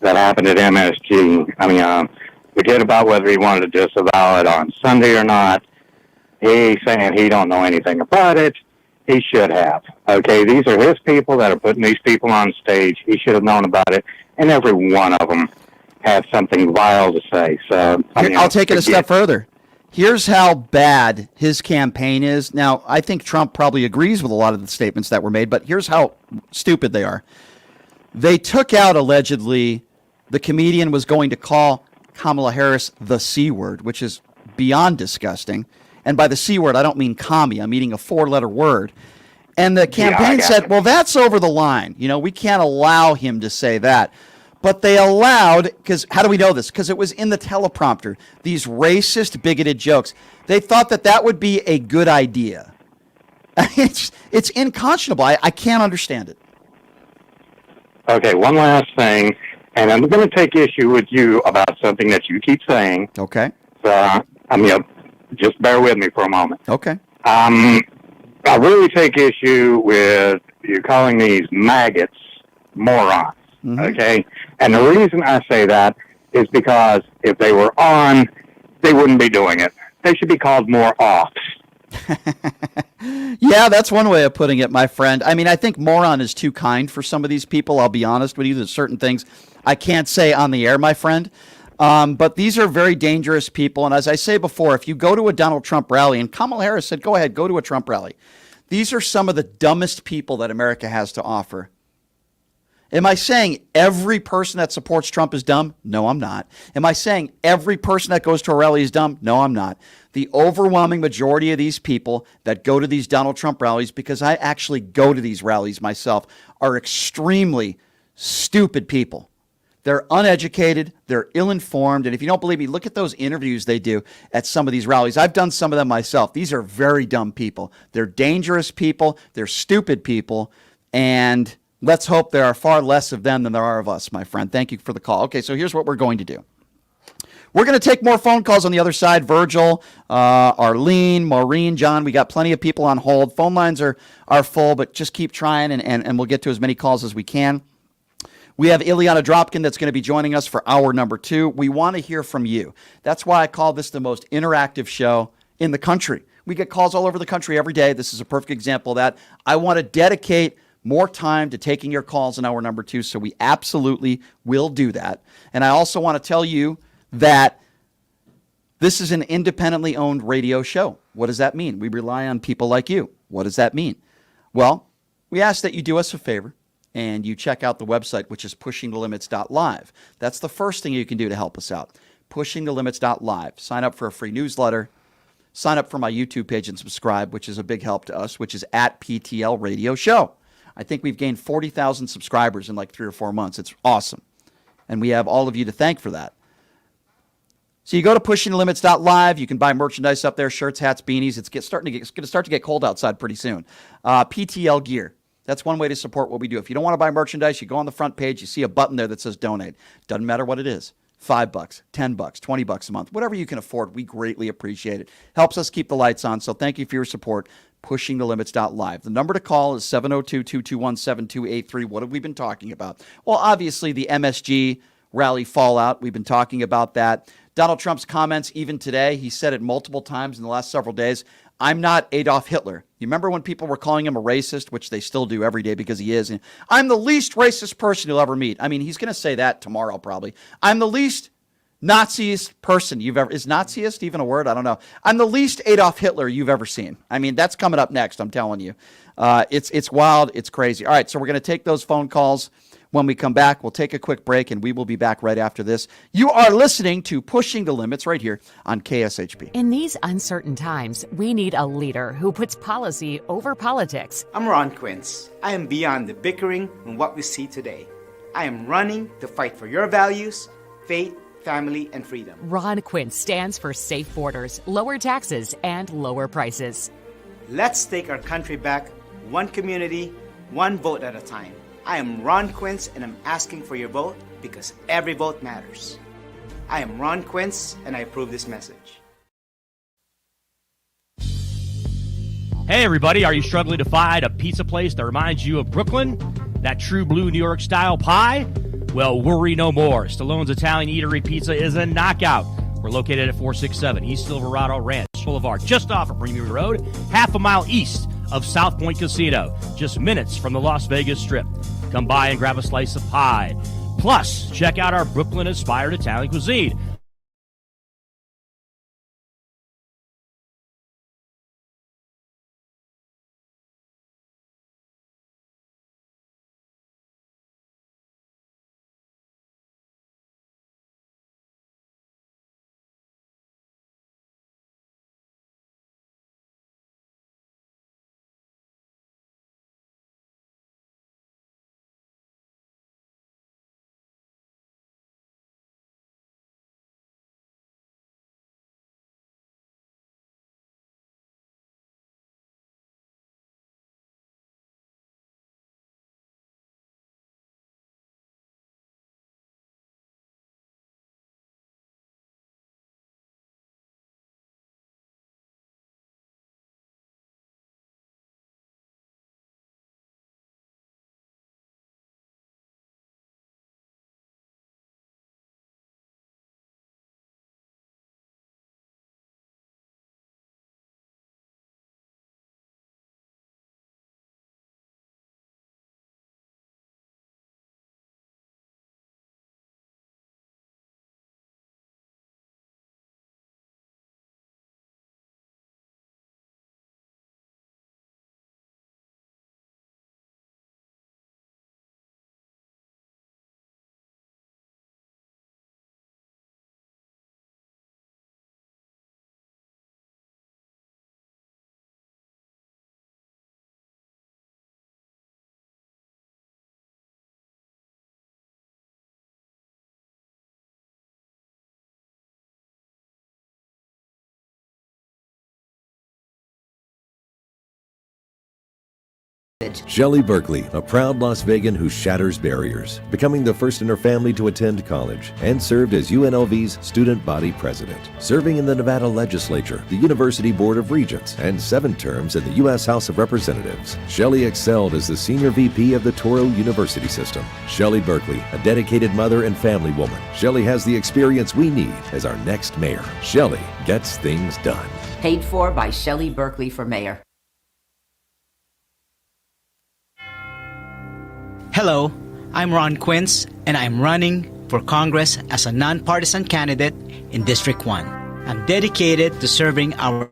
that happened at MSG. I mean, we did about whether he wanted to disavow it on Sunday or not. He's saying he don't know anything about it. He should have. Okay, these are his people that are putting these people on stage. He should have known about it, and every one of them had something vile to say. So I'll take it a step further. Here's how bad his campaign is. Now, I think Trump probably agrees with a lot of the statements that were made, but here's how stupid they are. They took out, allegedly, the comedian was going to call Kamala Harris the C word, which is beyond disgusting. And by the C word, I don't mean commie. I'm meaning a 4-letter word. And the campaign said, well, that's over the line. We can't allow him to say that. But they allowed, because how do we know this? Because it was in the teleprompter, these racist, bigoted jokes. They thought that would be a good idea. It's unconscionable. I can't understand it. Okay, one last thing, and I'm going to take issue with you about something that you keep saying. Okay. So, just bear with me for a moment. Okay. I really take issue with you calling these maggots morons. Mm-hmm. Okay? And the reason I say that is because if they were on, they wouldn't be doing it. They should be called more offs. Yeah, that's one way of putting it, my friend. I mean, I think moron is too kind for some of these people. I'll be honest with you. There's certain things I can't say on the air, my friend. But these are very dangerous people. And as I say before, if you go to a Donald Trump rally, and Kamala Harris said, go ahead, go to a Trump rally. These are some of the dumbest people that America has to offer. Am I saying every person that supports Trump is dumb? No, I'm not. Am I saying every person that goes to a rally is dumb? No, I'm not. The overwhelming majority of these people that go to these Donald Trump rallies, because I actually go to these rallies myself, are extremely stupid people. They're uneducated, they're ill-informed, and if you don't believe me, look at those interviews they do at some of these rallies. I've done some of them myself. These are very dumb people. They're dangerous people, they're stupid people, and let's hope there are far less of them than there are of us, my friend. Thank you for the call. Okay, so here's what we're going to do. We're going to take more phone calls on the other side. Virgil, Arlene, Maureen, John, we got plenty of people on hold. Phone lines are full, but just keep trying, and we'll get to as many calls as we can. We have Ilana Dropkin that's going to be joining us for hour number 2. We want to hear from you. That's why I call this the most interactive show in the country. We get calls all over the country every day. This is a perfect example of that. I want to dedicate more time to taking your calls in hour number 2, so we absolutely will do that. And I also want to tell you that this is an independently owned radio show. What does that mean? We rely on people like you. What does that mean? Well, we ask that you do us a favor and you check out the website, which is pushingthelimits.live. That's the first thing you can do to help us out. Pushingthelimits.live. Sign up for a free newsletter. Sign up for my YouTube page and subscribe, which is a big help to us, which is at PTL Radio Show. I think we've gained 40,000 subscribers in like 3 or 4 months. It's awesome. And we have all of you to thank for that. So you go to pushingthelimits.live. You can buy merchandise up there, shirts, hats, beanies. It's going to start to get cold outside pretty soon. PTL gear. That's one way to support what we do. If you don't want to buy merchandise, you go on the front page. You see a button there that says donate. Doesn't matter what it is. $5, $10, $20 a month. Whatever you can afford, we greatly appreciate it. Helps us keep the lights on. So thank you for your support. Pushingthelimits.live. The number to call is 702-221-7283. What have we been talking about? Well, obviously the MSG rally fallout. We've been talking about that. Donald Trump's comments, even today, he said it multiple times in the last several days. I'm not Adolf Hitler. You remember when people were calling him a racist, which they still do every day because he is. And I'm the least racist person you'll ever meet. I mean, he's going to say that tomorrow probably. I'm the least Naziest person you've ever... Is Naziist even a word? I don't know. I'm the least Adolf Hitler you've ever seen. I mean, that's coming up next, I'm telling you. It's wild. It's crazy. All right, so we're going to take those phone calls. When we come back, we'll take a quick break, and we will be back right after this. You are listening to Pushing the Limits right here on KSHP. In these uncertain times, we need a leader who puts policy over politics. I'm Ron Quince. I am beyond the bickering and what we see today. I am running to fight for your values, faith, family, and freedom. Ron Quince stands for safe borders, lower taxes, and lower prices. Let's take our country back, one community, one vote at a time. I am Ron Quince, and I'm asking for your vote because every vote matters. I am Ron Quince, and I approve this message. Hey everybody, are you struggling to find a pizza place that reminds you of Brooklyn? That true blue New York style pie? Well, worry no more. Stallone's Italian Eatery Pizza is a knockout. We're located at 467 East Silverado Ranch Boulevard, just off of Premium Road, half a mile east of South Point Casino, just minutes from the Las Vegas Strip. Come by and grab a slice of pie. Plus, check out our Brooklyn-inspired Italian cuisine. Shelley Berkeley, a proud Las Vegan who shatters barriers, becoming the first in her family to attend college, and served as UNLV's student body president, serving in the Nevada legislature, the University Board of Regents, and 7 terms in the U.S. House of Representatives. Shelley excelled as the senior VP of the Toro University system. Shelley Berkeley, a dedicated mother and family woman. Shelley has the experience we need as our next mayor. Shelley gets things done. Paid for by Shelley Berkeley for mayor. Hello, I'm Ron Quince, and I'm running for Congress as a nonpartisan candidate in District 1. I'm dedicated to serving our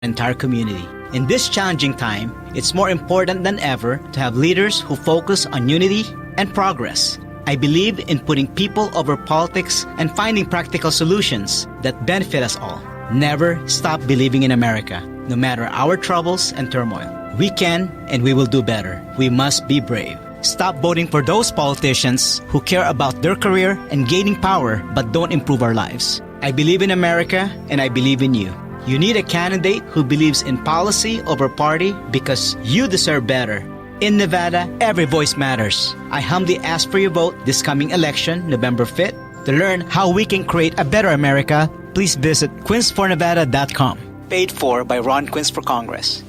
entire community. In this challenging time, it's more important than ever to have leaders who focus on unity and progress. I believe in putting people over politics and finding practical solutions that benefit us all. Never stop believing in America, no matter our troubles and turmoil. We can and we will do better. We must be brave. Stop voting for those politicians who care about their career and gaining power but don't improve our lives. I believe in America and I believe in you. You need a candidate who believes in policy over party because you deserve better. In Nevada, every voice matters. I humbly ask for your vote this coming election, November 5th. To learn how we can create a better America, please visit quincefornevada.com. Paid for by Ron Quince for Congress.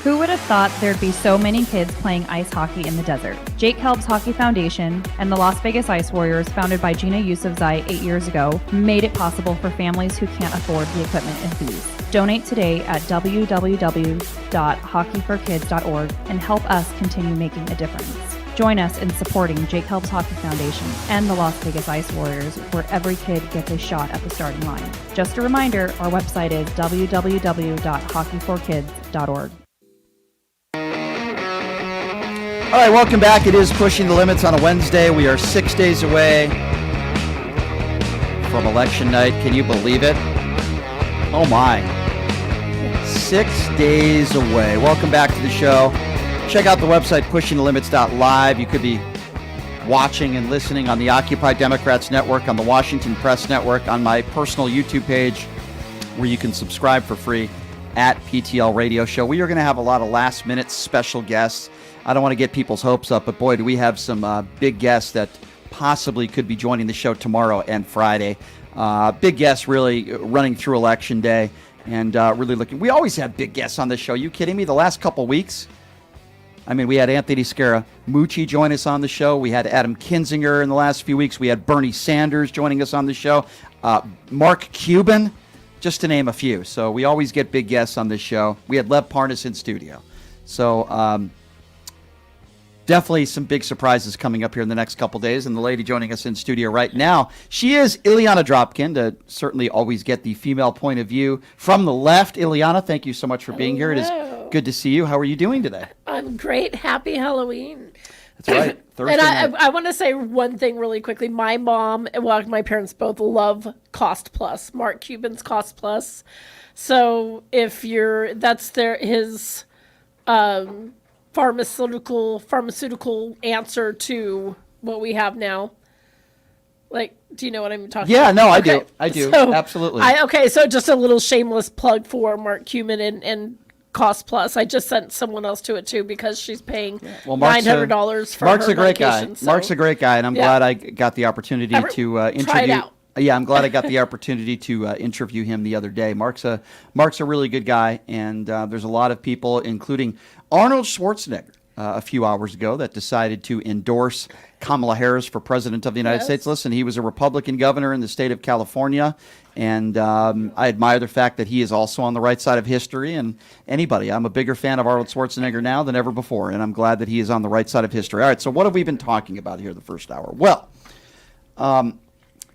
Who would have thought there'd be so many kids playing ice hockey in the desert? Jake Helb's Hockey Foundation and the Las Vegas Ice Warriors, founded by Gina Yusufzai 8 years ago, made it possible for families who can't afford the equipment and fees. Donate today at www.hockeyforkids.org and help us continue making a difference. Join us in supporting Jake Helb's Hockey Foundation and the Las Vegas Ice Warriors, where every kid gets a shot at the starting line. Just a reminder, our website is www.hockeyforkids.org. All right, welcome back. It is Pushing the Limits on a Wednesday. We are 6 days away from election night. Can you believe it? Oh, my. 6 days away. Welcome back to the show. Check out the website, pushingthelimits.live. You could be watching and listening on the Occupy Democrats Network, on the Washington Press Network, on my personal YouTube page, where you can subscribe for free at PTL Radio Show. We are going to have a lot of last-minute special guests. I don't want to get people's hopes up, but boy, do we have some big guests that possibly could be joining the show tomorrow and Friday. Big guests really running through Election Day and really looking. We always have big guests on this show. Are you kidding me? The last couple weeks, I mean, we had Anthony Scaramucci join us on the show. We had Adam Kinzinger in the last few weeks. We had Bernie Sanders joining us on the show. Mark Cuban, just to name a few. So we always get big guests on this show. We had Lev Parnas in studio. So definitely some big surprises coming up here in the next couple days. And the lady joining us in studio right now, she is Ilana Dropkin, to certainly always get the female point of view from the left. Ilana, thank you so much for being here. It is good to see you. How are you doing today? I'm great. Happy Halloween. That's right. Thursday and I want to say one thing really quickly. My mom, well, my parents both love Cost Plus, Mark Cuban's Cost Plus. So if that's his pharmaceutical answer to what we have now. Like, do you know what I'm talking about? Yeah, no, okay. I do. So, absolutely. So just a little shameless plug for Mark Cuban and Cost Plus. I just sent someone else to it too because she's paying $900 for Mark's her a great medication. guy. So. Mark's a great guy, and I'm glad I got the opportunity to interview. Try it out. Yeah, I'm glad I got the opportunity to interview him the other day. Mark's a really good guy, and there's a lot of people, including Arnold Schwarzenegger, a few hours ago, that decided to endorse Kamala Harris for president of the United States. Listen, he was a Republican governor in the state of California, and I admire the fact that he is also on the right side of history. And I'm a bigger fan of Arnold Schwarzenegger now than ever before, and I'm glad that he is on the right side of history. All right, so what have we been talking about here the first hour? Well,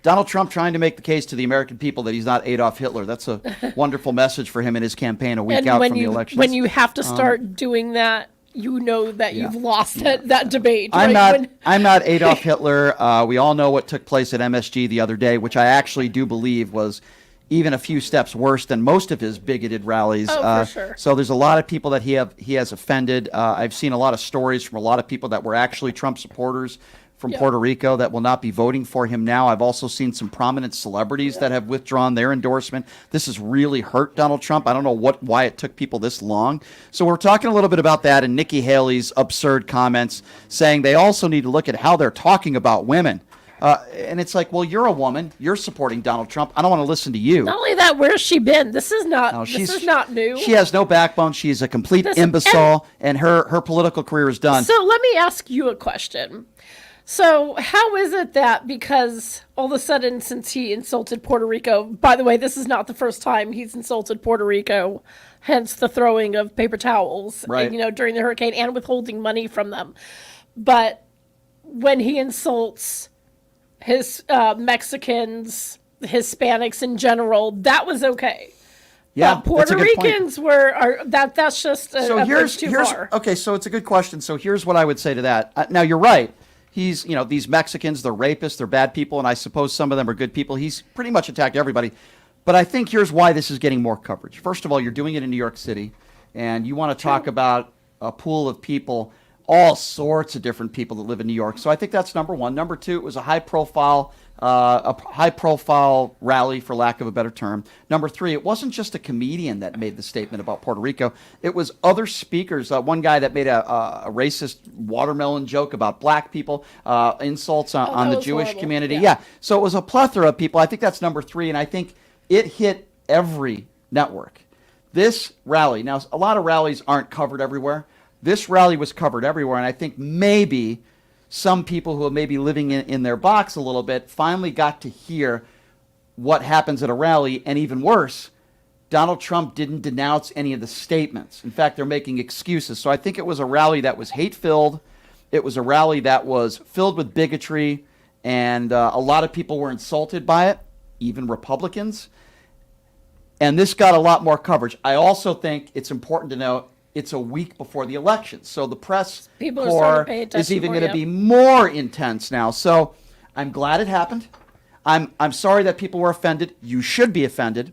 Donald Trump trying to make the case to the American people that he's not Adolf Hitler. That's a wonderful message for him in his campaign a week out from the election. When you have to start doing that, you know that you've lost that debate. I'm not Adolf Hitler. We all know what took place at MSG the other day, which I actually do believe was even a few steps worse than most of his bigoted rallies. For sure. So there's a lot of people that he has offended. I've seen a lot of stories from a lot of people that were actually Trump supporters from Puerto Rico that will not be voting for him now. I've also seen some prominent celebrities that have withdrawn their endorsement. This has really hurt Donald Trump. I don't know why it took people this long. So we're talking a little bit about that and Nikki Haley's absurd comments saying they also need to look at how they're talking about women. And it's like, well, you're a woman. You're supporting Donald Trump. I don't want to listen to you. Not only that, where's she been? This is not new. She has no backbone. She is a complete imbecile, and her political career is done. So let me ask you a question. So how is it that because all of a sudden, since he insulted Puerto Rico, by the way, this is not the first time he's insulted Puerto Rico, hence the throwing of paper towels, right. During the hurricane and withholding money from them. But when he insults his Mexicans, Hispanics in general, that was okay. Yeah, but Puerto Ricans that's just a bridge too far. Okay, so it's a good question. So here's what I would say to that. Now you're right. He's, these Mexicans, they're rapists, they're bad people, and I suppose some of them are good people. He's pretty much attacked everybody. But I think here's why this is getting more coverage. First of all, you're doing it in New York City, and you want to talk about a pool of people, all sorts of different people that live in New York. So I think that's number one. Number two, it was a high profile rally, for lack of a better term. Number three, it wasn't just a comedian that made the statement about Puerto Rico. It was other speakers. One guy that made a racist watermelon joke about black people, insults on the Jewish horrible. community. Yeah. So it was a plethora of people. I think that's number three, and I think it hit every network. This rally, now a lot of rallies aren't covered everywhere. This rally was covered everywhere, and I think maybe some people who are maybe living in their box a little bit finally got to hear what happens at a rally, and even worse, Donald Trump didn't denounce any of the statements. In fact, they're making excuses. So I think it was a rally that was hate-filled. It was a rally that was filled with bigotry, and a lot of people were insulted by it, even Republicans. And this got a lot more coverage. I also think it's important to note it's a week before the election. So the press corps is even going to be more intense now. So I'm glad it happened. I'm sorry that people were offended. You should be offended,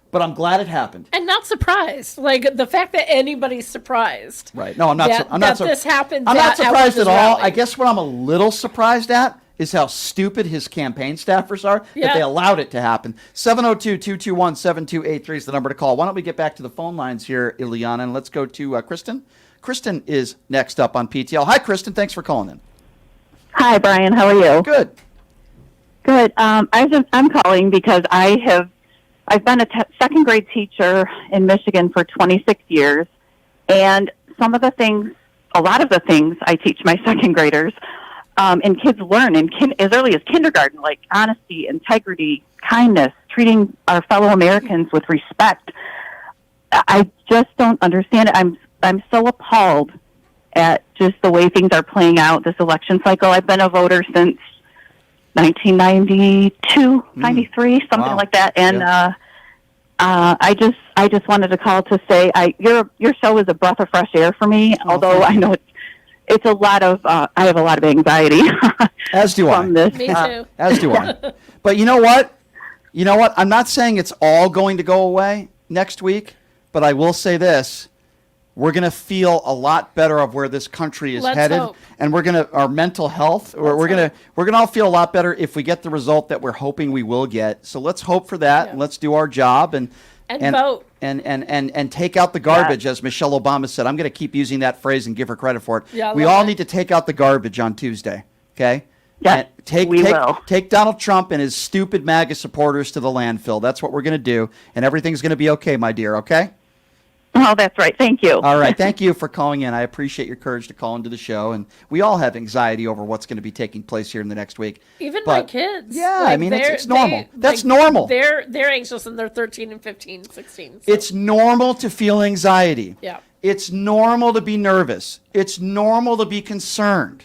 but I'm glad it happened. And not surprised. Like the fact that anybody's surprised. Right. No, I'm not. This happened. I'm not surprised at all. I guess what I'm a little surprised at is how stupid his campaign staffers are that they allowed it to happen. 702-221-7283 is the number to call. Why don't we get back to the phone lines here, Ilana, and let's go to Kristen. Kristen is next up on PTL. Hi, Kristen. Thanks for calling in. Hi, Brian. How are you? Good. Good. I'm calling because I've been a second grade teacher in Michigan for 26 years, and a lot of the things I teach my second graders, and kids learn as early as kindergarten, like honesty, integrity, kindness, treating our fellow Americans with respect. I just don't understand it. I'm so appalled at just the way things are playing out this election cycle. I've been a voter since 1992, 93, something like that. And I just wanted to call to say your show is a breath of fresh air for me. Although I know it's a lot of I have a lot of anxiety. As do I. This, me too. As do I. But you know what? I'm not saying it's all going to go away next week, but I will say this. We're going to feel a lot better of where this country is headed, hope. and our mental health. We're going to all feel a lot better if we get the result that we're hoping we will get. So let's hope for that, and let's do our job and vote and take out the garbage, as Michelle Obama said. I'm going to keep using that phrase and give her credit for it. Yeah, we all need to take out the garbage on Tuesday. Okay. Yeah, take Donald Trump and his stupid MAGA supporters to the landfill. That's what we're going to do, and everything's going to be okay, my dear. Okay. Oh, that's right. Thank you. All right. Thank you for calling in. I appreciate your courage to call into the show. And we all have anxiety over what's going to be taking place here in the next week. Even my kids. Yeah, I mean, it's normal. That's normal. They're anxious and they're 13 and 15, 16. So. It's normal to feel anxiety. Yeah. It's normal to be nervous. It's normal to be concerned.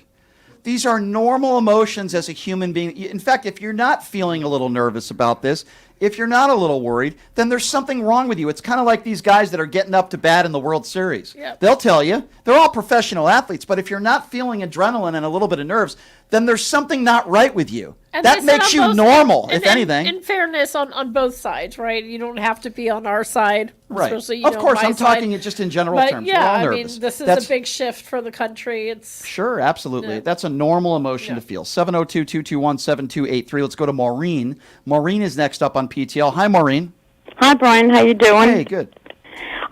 These are normal emotions as a human being. In fact, if you're not feeling a little nervous about this, if you're not a little worried, then there's something wrong with you. It's kind of like these guys that are getting up to bat in the World Series. Yep. They'll tell you. They're all professional athletes, but if you're not feeling adrenaline and a little bit of nerves, then there's something not right with you. And that makes you normal, if anything. In fairness, on both sides, right? You don't have to be on our side, Right. especially, Of course, my I'm side. talking it just in general But terms. yeah, We're all I mean, nervous. this is That's- a big shift for the country. It's Sure, absolutely. Yeah. That's a normal emotion to feel. 702-221-7283. Let's go to Maureen. Maureen is next up on PTL. Hi, Maureen. Hi, Brian. How you doing? Hey, good.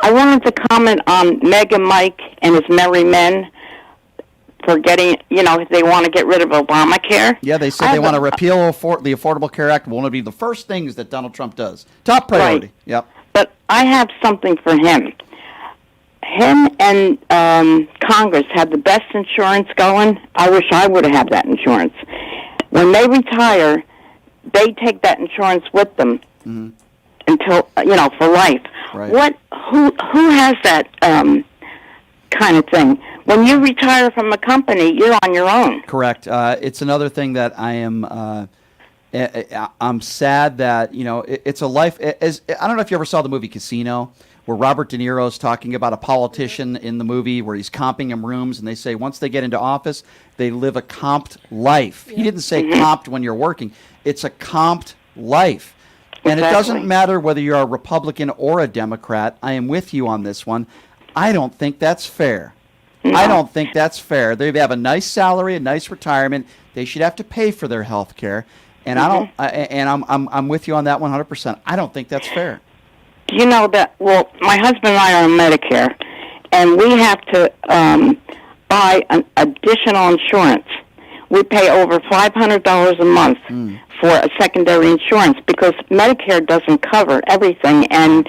I wanted to comment on Meg and Mike and his merry men for getting, they want to get rid of Obamacare. Yeah, they said they want to repeal the Affordable Care Act. One of be the first things that Donald Trump does. Top priority. Right. Yep. But I have something for him. Him and Congress have the best insurance going. I wish I would have had that insurance. When they retire, they take that insurance with them until, for life. Right. Who has that kind of thing? When you retire from a company, you're on your own. Correct. It's another thing that I am. I'm sad that it's a life. I don't know if you ever saw the movie Casino, where Robert De Niro is talking about a politician in the movie where he's comping him rooms, and they say once they get into office, they live a comped life. He didn't say comped when you're working. It's a comped life. And it doesn't matter whether you're a Republican or a Democrat. I am with you on this one. I don't think that's fair. No. I don't think that's fair. They have a nice salary, a nice retirement. They should have to pay for their health care. And I'm with you on that 100%. I don't think that's fair. Do you know that? Well, my husband and I are on Medicare, and we have to buy an additional insurance. We pay over $500 a month for a secondary insurance because Medicare doesn't cover everything, and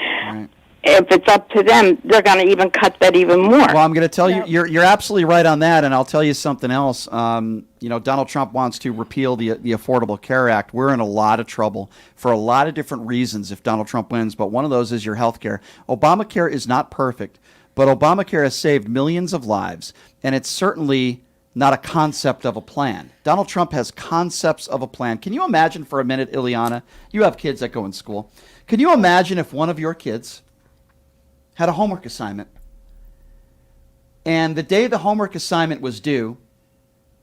if it's up to them, they're going to even cut that even more. Well, I'm going to tell you, you're absolutely right on that, and I'll tell you something else. Donald Trump wants to repeal the Affordable Care Act. We're in a lot of trouble for a lot of different reasons if Donald Trump wins, but one of those is your health care. Obamacare is not perfect, but Obamacare has saved millions of lives, and it's certainly not a concept of a plan. Donald Trump has concepts of a plan. Can you imagine for a minute, Ilana? You have kids that go in school. Can you imagine if one of your kids had a homework assignment, and the day the homework assignment was due,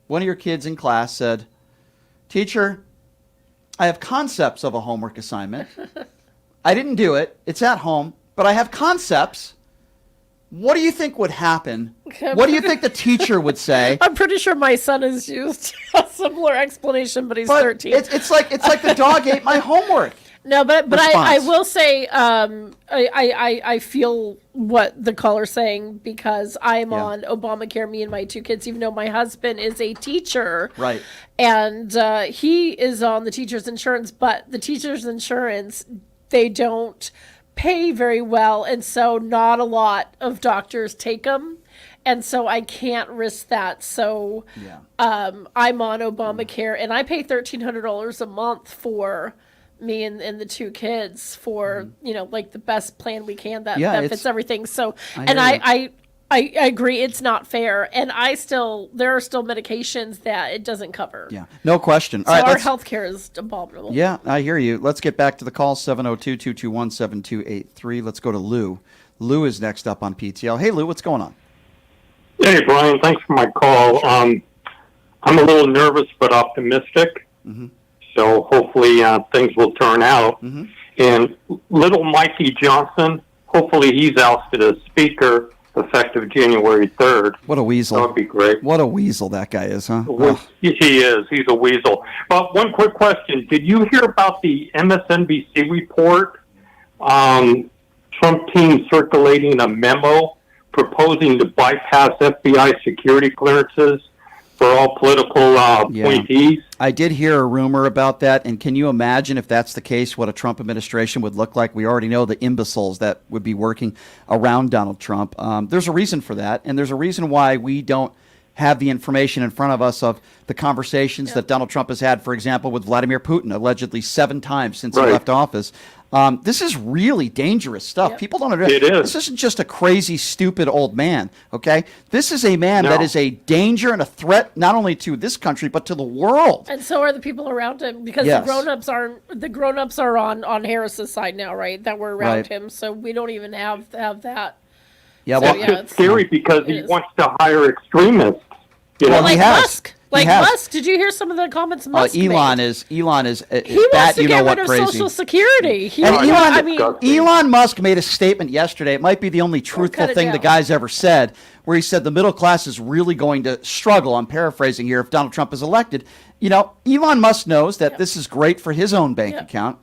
one of your kids in class said, "Teacher, I have concepts of a homework assignment. I didn't do it. It's at home, but I have concepts." What do you think would happen? What do you think the teacher would say? I'm pretty sure my son has used a similar explanation, but he's 13. It's like the dog ate my homework. No, but I will say I feel what the caller's saying because I'm on Obamacare, me and my two kids, even though my husband is a teacher. Right. And he is on the teacher's insurance, but the teacher's insurance, they don't pay very well, and so not a lot of doctors take them. And so I can't risk that. So I'm on Obamacare, and I pay $1,300 a month for me and the two kids for like the best plan we can that fits everything. So I agree it's not fair, and there are still medications that it doesn't cover. Yeah, no question. So All right, our healthcare is abominable. Yeah, I hear you. Let's get back to the call, 702-221-7283. Let's go to Lou. Lou is next up on PTL. Hey, Lou, what's going on? Hey, Brian, thanks for my call. I'm a little nervous but optimistic, so hopefully things will turn out. And little Mikey Johnson, hopefully he's ousted as speaker effective January 3rd. What a weasel. That would be great. What a weasel that guy is, huh? He is. He's a weasel. But one quick question. Did you hear about the MSNBC report? Trump team circulating a memo proposing to bypass FBI security clearances for all political appointees. I did hear a rumor about that, and can you imagine if that's the case, what a Trump administration would look like? We already know the imbeciles that would be working around Donald Trump. There's a reason for that, and there's a reason why we don't have the information in front of us of the conversations that Donald Trump has had, for example, with Vladimir Putin, allegedly 7 times since he left office. This is really dangerous stuff. People don't understand. It is. This isn't just a crazy, stupid old man, okay? This is a man that is a danger and a threat not only to this country, but to the world. And so are the people around him, because the grown-ups are on Harris's side now, right? That were around him, so we don't even have that. Yeah, well, it's scary because he wants to hire extremists. You know? Well, he has. Musk. Like He has. Musk. Did you hear some of the comments Musk Elon made? is He wants that to you get know what rid of crazy. Social Security. He, And I mean, Elon Musk made a statement yesterday. It might be the only truthful cut it thing the down. guy's ever said, where he said the middle class is really going to struggle. I'm paraphrasing here. If Donald Trump is elected, you know, Elon Musk knows that this is great for his own bank account.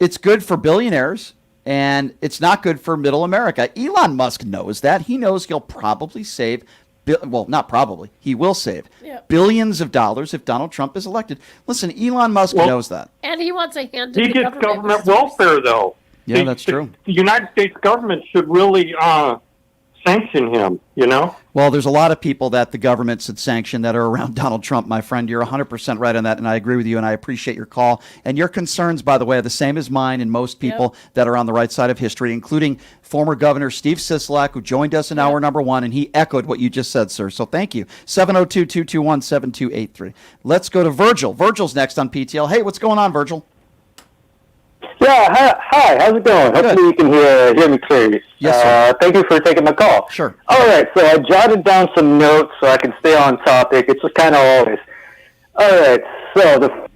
It's good for billionaires, and it's not good for middle America. Elon Musk knows that. He knows he'll probably save. Well, not probably. He will save billions of dollars if Donald Trump is elected. Listen, Elon Musk knows that. and he wants a hand in He the gets government. government welfare, though. Yeah, that's true. The United States government should really sanction him, you know? Well, there's a lot of people that the government should sanction that are around Donald Trump, my friend. You're 100% right on that, and I agree with you, and I appreciate your call. And your concerns, by the way, are the same as mine and most people that are on the right side of history, including former Governor Steve Sisolak, who joined us in hour number 1, and he echoed what you just said, sir. So thank you. 702-221-7283. Let's go to Virgil. Virgil's next on PTL. Hey, what's going on, Virgil? Yeah, hi, how's it going? Hopefully you can hear me clearly. Yes, sir. Thank you for taking my call. Sure. All right, so I jotted down some notes so I can stay on topic. It's kind of always. All right, so the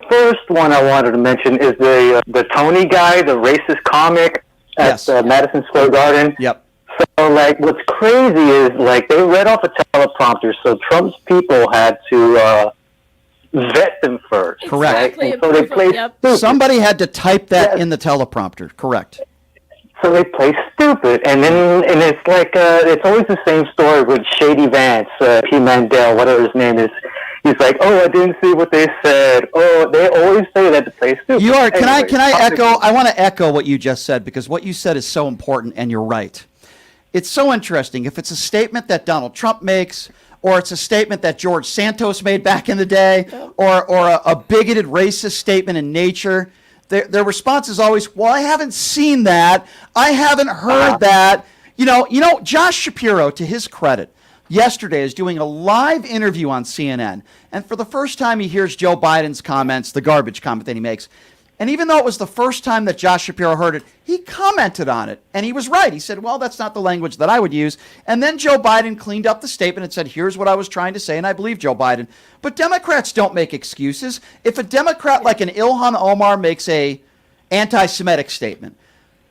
first one I wanted to mention is the Tony guy, the racist comic at Madison Square Garden. Yep. So, like, what's crazy is, like, they read off a teleprompter, so Trump's people had to vet them first. Correct. Right? And so they play stupid. Somebody had to type that in the teleprompter. Correct. So they play stupid, and it's like it's always the same story with Shady Vance, P. Mandel, whatever his name is. He's like, "Oh, I didn't see what they said." Oh, they always say that to play stupid. You are. Can I Anyway, echo? I want to echo what you just said, because what you said is so important, and you're right. It's so interesting. If it's a statement that Donald Trump makes, or it's a statement that George Santos made back in the day, or a bigoted racist statement in Nature, their response is always, "Well, I haven't seen that. I haven't heard that." You know, Josh Shapiro, to his credit, yesterday is doing a live interview on CNN, and for the first time he hears Joe Biden's comments, the garbage comment that he makes. And even though it was the first time that Josh Shapiro heard it, he commented on it. And he was right. He said, well, that's not the language that I would use. And then Joe Biden cleaned up the statement and said, here's what I was trying to say, and I believe Joe Biden. But Democrats don't make excuses. If a Democrat like an Ilhan Omar makes a anti-Semitic statement,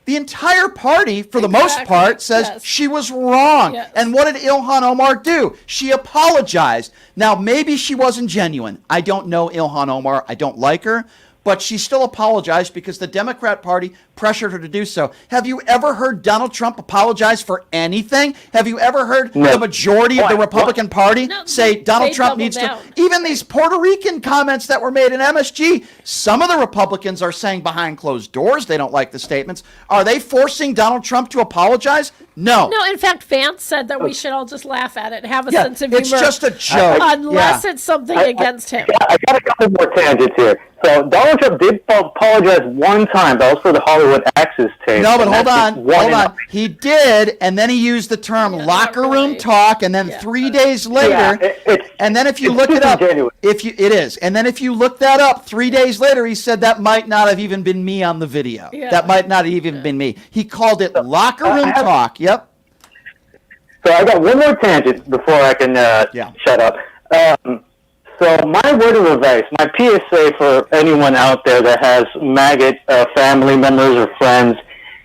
the entire party, for the most part, says she was wrong. And what did Ilhan Omar do? She apologized. Now, maybe she wasn't genuine. I don't know Ilhan Omar. I don't like her. But she still apologized because the Democrat Party pressured her to do so. Have you ever heard Donald Trump apologize for anything? Have you ever heard the majority of the Republican Party say Donald Trump needs to? Even these Puerto Rican comments that were made in MSG, some of the Republicans are saying behind closed doors they don't like the statements. Are they forcing Donald Trump to apologize? No. No, in fact, Vance said that we should all just laugh at it, have a sense of humor. It's just a joke. Unless it's something against him. I got a couple more tangents here. So Donald Trump did apologize one time. That was for the Hollywood Access tape. No, but hold on. He did, and then he used the term locker room talk, and then 3 days later, and then if you look it up, and then if you look that up, 3 days later, he said that might not have even been me on the video. That might not have even been me. He called it locker room talk. Yep. So I got one more tangent before I can shut up. So my word of advice, my PSA for anyone out there that has maggot family members or friends,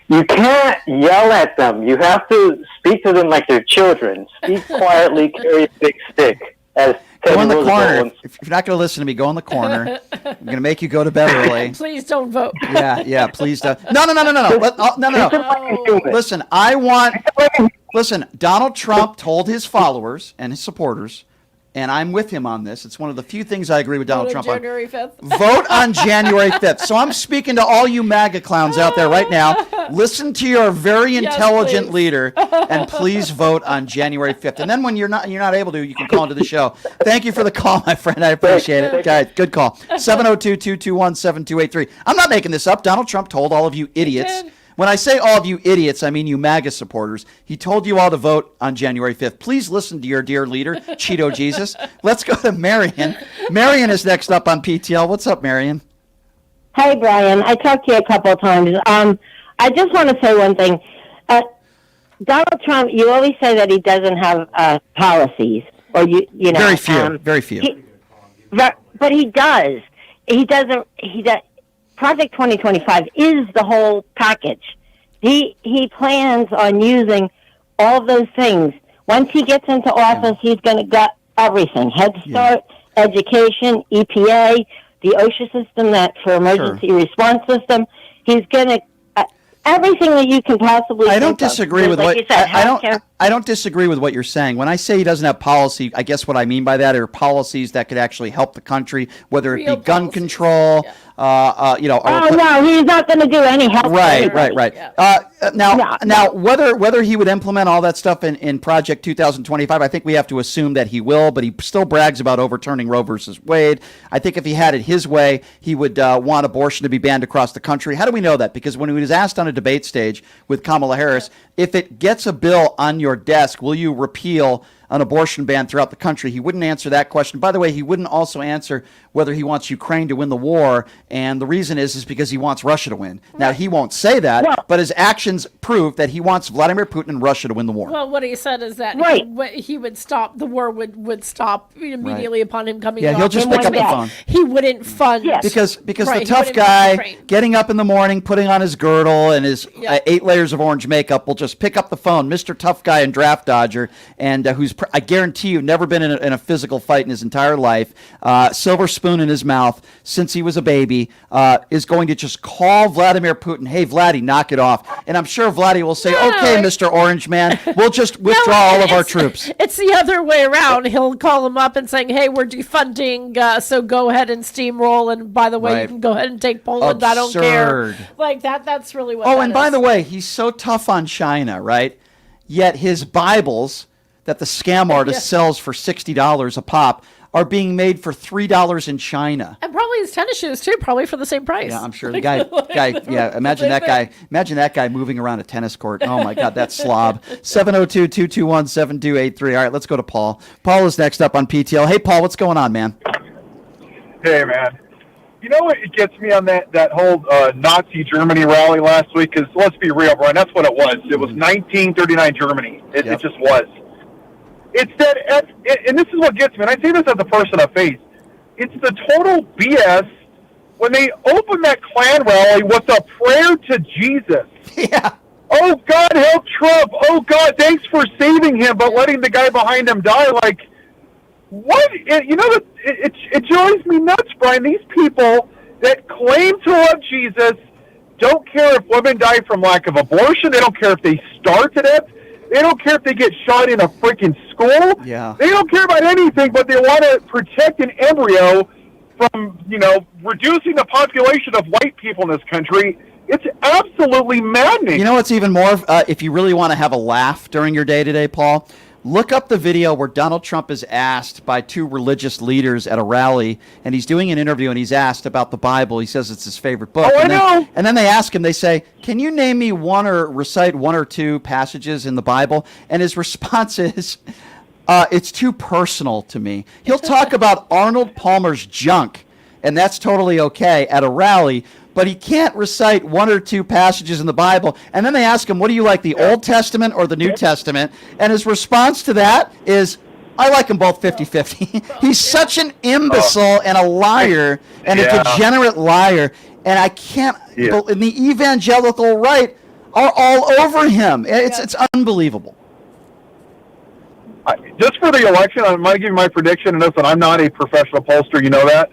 you can't yell at them. You have to speak to them like they're children. Speak quietly, carry a big stick. As Go in the corner. If you're not going to listen to me, go in the corner. I'm going to make you go to bed early. Please don't vote. Yeah, please don't. No. Listen, Donald Trump told his followers and his supporters, and I'm with him on this. It's one of the few things I agree with Donald Trump on. January 5th. Vote on January 5th. So I'm speaking to all you MAGA clowns out there right now. Listen to your very intelligent leader, and please vote on January 5th. And then when you're not able to, you can call into the show. Thank you for the call, my friend. I appreciate it. Guys, good call. 702-221-7283. I'm not making this up. Donald Trump told all of you idiots. When I say all of you idiots, I mean you MAGA supporters. He told you all to vote on January 5th. Please listen to your dear leader, Cheeto Jesus. Let's go to Marion. Marion is next up on PTL. What's up, Marion? Hey, Brian. I talked to you a couple of times. I just want to say one thing. Donald Trump, you always say that he doesn't have policies. or you know, Very few. Very few. But he does. He doesn't. He does. Project 2025 is the whole package. He plans on using all those things. Once he gets into office, he's going to gut everything: Head Start, education, EPA, the OSHA system, that for emergency response system. He's going to everything that you can possibly. I don't disagree with what you said, I don't disagree with what you're saying. When I say he doesn't have policy, I guess what I mean by that are policies that could actually help the country, whether it be gun control. You know. No, he's not going to do any help. Right. Now, whether he would implement all that stuff in Project 2025, I think we have to assume that he will. But he still brags about overturning Roe versus Wade. I think if he had it his way, he would want abortion to be banned across the country. How do we know that? Because when he was asked on a debate stage with Kamala Harris, if it gets a bill on your desk, will you repeal an abortion ban throughout the country? He wouldn't answer that question. By the way, he wouldn't also answer whether he wants Ukraine to win the war, and the reason is because he wants Russia to win. Now, he won't say that, but his actions prove that he wants Vladimir Putin and Russia to win the war. Well, what he said is that he would stop, the war would stop immediately upon him coming he'll just pick up the phone. He wouldn't fund. Because the tough guy getting up in the morning, putting on his girdle and his 8 layers of orange makeup will just pick up the phone, Mr. Tough Guy and Draft Dodger, and who's, I guarantee you, never been in a physical fight in his entire life, silver spoon in his mouth since he was a baby, is going to just call Vladimir Putin, hey, Vladdy, knock it off. And I'm sure Vladdy will say, okay, Mr. Orange Man, we'll just withdraw all of our troops. It's the other way around. He'll call him up and saying, hey, we're defunding, so go ahead and steamroll. And by the way, you can go ahead and take Poland. I don't care. Like that's really what and by the way, he's so tough on China, right? Yet his Bibles that the scam artist sells for $60 a pop are being made for $3 in China. And probably his tennis shoes too, probably for the same price. Yeah, I'm sure the guy imagine that guy moving around a tennis court. Oh my God, that slob. 702-221-7283. All right, let's go to Paul. Paul is next up on PTL. Hey, Paul, what's going on, man? Hey, man. You know what gets me on that whole Nazi Germany rally last week? Because let's be real, Brian, that's what it was. It was 1939 Germany. It just was. It's that, and this is what gets me, and I say this as a person of faith, it's the total BS when they open that Klan rally with a prayer to Jesus. Yeah. Oh, God, help Trump. Oh, God, thanks for saving him, but letting the guy behind him die. Like, what? It drives me nuts, Brian. These people that claim to love Jesus don't care if women die from lack of abortion. They don't care if they starve to death. They don't care if they get shot in a freaking school. Yeah. They don't care about anything, but they want to protect an embryo from, reducing the population of white people in this country. It's absolutely maddening. You know what's even more, if you really want to have a laugh during your day today, Paul? Look up the video where Donald Trump is asked by 2 religious leaders at a rally, and he's doing an interview, and he's asked about the Bible. He says it's his favorite book. And then they ask him, they say, can you name me one or recite 1 or 2 passages in the Bible? And his response is, it's too personal to me. He'll talk about Arnold Palmer's junk, and that's totally okay at a rally, but he can't recite 1 or 2 passages in the Bible. And then they ask him, what do you like, the Old Testament or the New Testament? And his response to that is, I like them both 50-50. He's such an imbecile and a liar and a degenerate liar. And I can't, and the evangelical right are all over him. It's unbelievable. Just for the election, I'm going to give you my prediction, and listen, I'm not a professional pollster, you know that.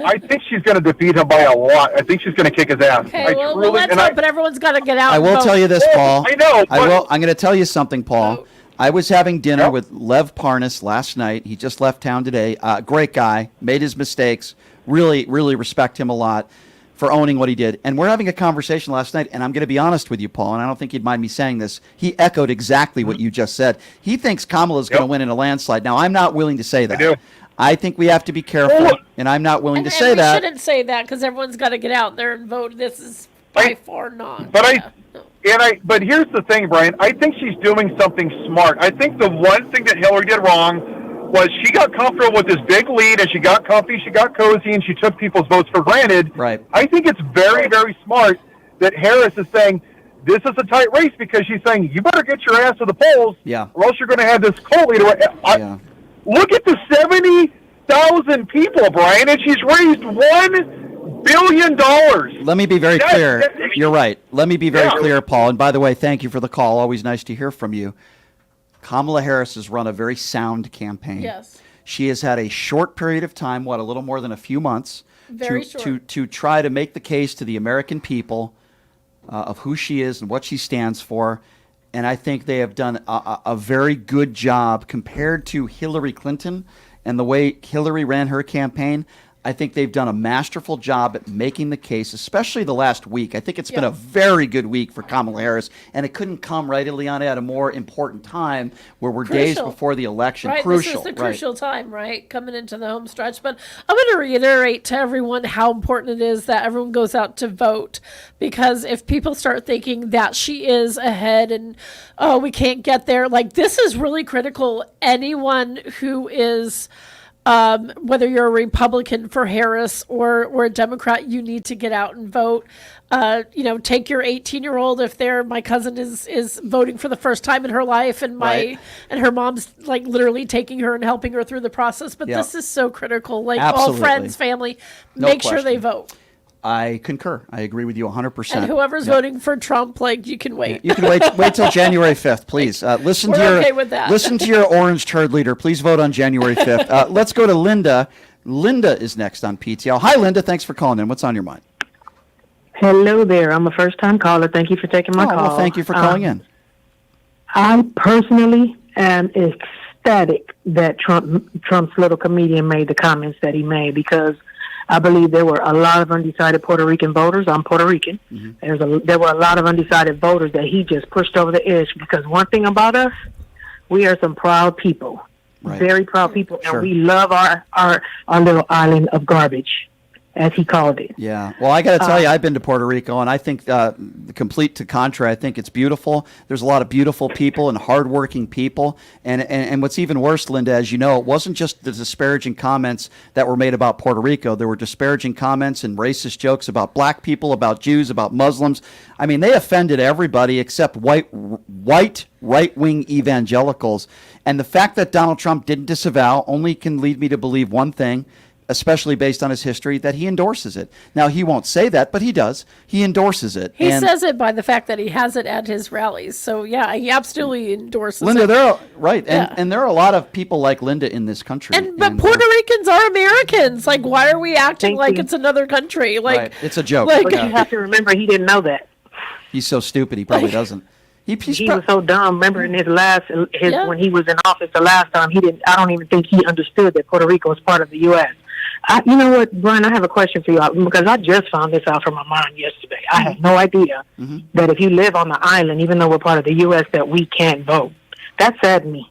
I think she's going to defeat him by a lot. I think she's going to kick his ass. Okay, let's hope, but everyone's got to get out. I will tell you this, Paul. I know. I'm going to tell you something, Paul. I was having dinner with Lev Parnas last night. He just left town today. Great guy. Made his mistakes. Really, really respect him a lot for owning what he did. And we're having a conversation last night, and I'm going to be honest with you, Paul, and I don't think you'd mind me saying this. He echoed exactly what you just said. He thinks Kamala's going to win in a landslide. Now, I'm not willing to say that. I do. I think we have to be careful, and I'm not willing to say that. We shouldn't say that because everyone's got to get out there and vote. This is by far not. But here's the thing, Brian. I think she's doing something smart. I think the one thing that Hillary did wrong was she got comfortable with this big lead, and she got comfy, she got cozy, and she took people's votes for granted. Right. I think it's very, very smart that Harris is saying, this is a tight race, because she's saying, you better get your ass to the polls, or else you're going to have this cult leader. Look at the 70,000 people, Brian, and she's raised $1 billion. Let me be very clear. You're right. Let me be very clear, Paul. And by the way, thank you for the call. Always nice to hear from you. Kamala Harris has run a very sound campaign. Yes. She has had a short period of time, a little more than a few months, to try to make the case to the American people of who she is and what she stands for. And I think they have done a very good job compared to Hillary Clinton and the way Hillary ran her campaign. I think they've done a masterful job at making the case, especially the last week. I think it's been a very good week for Kamala Harris, and it couldn't come, right, Ilana, at a more important time where we're days before the election. Right, Crucial. This is the crucial time, right, coming into the home stretch. But I'm going to reiterate to everyone how important it is that everyone goes out to vote, because if people start thinking that she is ahead and, oh, we can't get there, like, this is really critical. Anyone who is... whether you're a Republican for Harris or a Democrat, you need to get out and vote. Take your 18-year-old if my cousin is voting for the first time in her life, and and her mom's like literally taking her and helping her through the process. But this is so critical. Like all friends, family, make sure they vote. I concur. I agree with you 100%. And whoever's voting for Trump, like, you can wait. You can wait till January 5th, please. Listen to your orange turd leader. Please vote on January 5th. Let's go to Linda. Linda is next on PTL. Hi, Linda. Thanks for calling in. What's on your mind? Hello there. I'm a first-time caller. Thank you for taking my call. Well, thank you for calling in. I personally am ecstatic that Trump's little comedian made the comments that he made, because I believe there were a lot of undecided Puerto Rican voters. I'm Puerto Rican. Mm-hmm. There were a lot of undecided voters that he just pushed over the edge, because one thing about us, we are some proud people, very proud people, and we love our little island of garbage, as he called it. Yeah. Well, I got to tell you, I've been to Puerto Rico, and I think, complete to contrary, I think it's beautiful. There's a lot of beautiful people and hardworking people. And what's even worse, Linda, as you know, it wasn't just the disparaging comments that were made about Puerto Rico. There were disparaging comments and racist jokes about black people, about Jews, about Muslims. I mean, they offended everybody except white right-wing evangelicals. And the fact that Donald Trump didn't disavow only can lead me to believe one thing, especially based on his history, that he endorses it. Now, he won't say that, but he does. He endorses it. He says it by the fact that he has it at his rallies. So, yeah, he absolutely endorses Linda, it. And there are a lot of people like Linda in this country. But Puerto Ricans are Americans. Like, why are we acting like it's another country? Like, it's a joke. But you have to remember, he didn't know that. He's so stupid, he probably doesn't. He was so dumb. Remember, in when he was in office the last time, I don't even think he understood that Puerto Rico was part of the U.S. You know what, Brian, I have a question for you, because I just found this out from my mom yesterday. I had no idea that if you live on the island, even though we're part of the U.S., that we can't vote. That saddened me.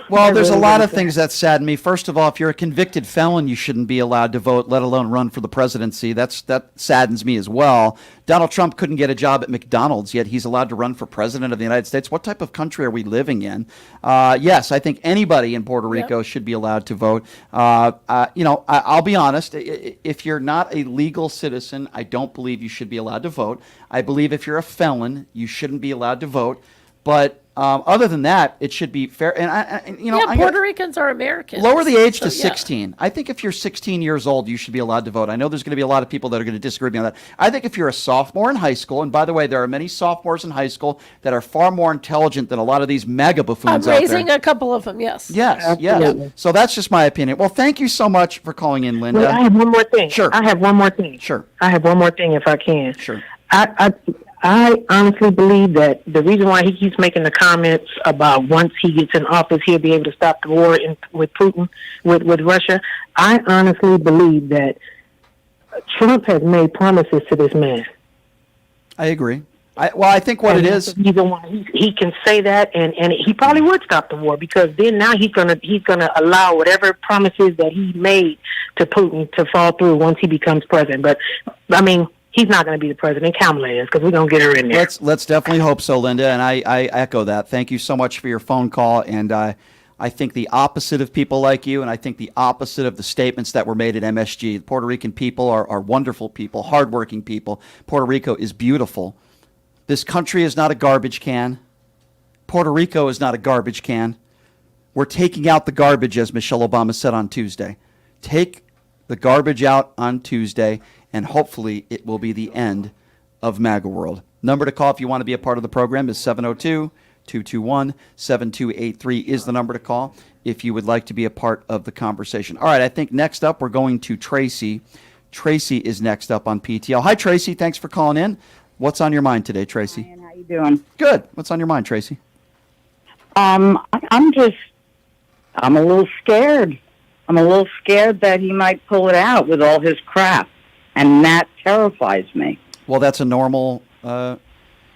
Well, there's a lot of things that sadden me. First of all, if you're a convicted felon, you shouldn't be allowed to vote, let alone run for the presidency. That saddens me as well. Donald Trump couldn't get a job at McDonald's, yet he's allowed to run for president of the United States. What type of country are we living in? Yes, I think anybody in Puerto Rico should be allowed to vote. I'll be honest. If you're not a legal citizen, I don't believe you should be allowed to vote. I believe if you're a felon, you shouldn't be allowed to vote. But other than that, it should be fair. And Puerto Ricans are Americans. Lower the age to 16. I think if you're 16 years old, you should be allowed to vote. I know there's going to be a lot of people that are going to disagree with me on that. I think if you're a sophomore in high school, and by the way, there are many sophomores in high school that are far more intelligent than a lot of these MAGA buffoons out there. I'm raising a couple of them, yes. Yes. So that's just my opinion. Well, thank you so much for calling in, Linda. Wait, I have one more thing. Sure. I have one more thing. Sure. I have one more thing, if I can. Sure. I honestly believe that the reason why he keeps making the comments about once he gets in office, he'll be able to stop the war with Putin, with Russia, I honestly believe that Trump has made promises to this man. I agree. I think what it is, he can say that, and he probably would stop the war, because then now he's gonna allow whatever promises that he made to Putin to fall through once he becomes president. But I mean, he's not going to be the president. Kamala is, because we're going to get her in there. Let's definitely hope so, Linda, and I echo that. Thank you so much for your phone call, and I think the opposite of people like you, and I think the opposite of the statements that were made at MSG. The Puerto Rican people are wonderful people, hardworking people. Puerto Rico is beautiful. This country is not a garbage can. Puerto Rico is not a garbage can. We're taking out the garbage, as Michelle Obama said on Tuesday. Take the garbage out on Tuesday, and hopefully it will be the end of MAGA world. Number to call if you want to be a part of the program is 702-221-7283 is the number to call if you would like to be a part of the conversation. All right, I think next up we're going to Tracy. Tracy is next up on PTL. Hi, Tracy. Thanks for calling in. What's on your mind today, Tracy? Ryan, how you doing? Good. What's on your mind, Tracy? I'm a little scared. I'm a little scared that he might pull it out with all his crap, and that terrifies me. Well, that's a normal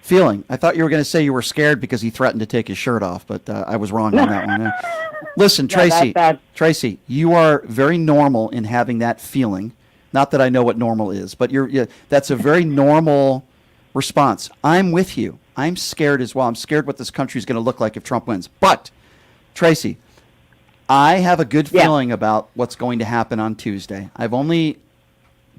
feeling. I thought you were going to say you were scared because he threatened to take his shirt off, but I was wrong on that one. Listen, Tracy, Tracy, you are very normal in having that feeling. Not that I know what normal is, but that's a very normal response. I'm with you. I'm scared as well. I'm scared what this country is going to look like if Trump wins. But, Tracy, I have a good feeling about what's going to happen on Tuesday. I've only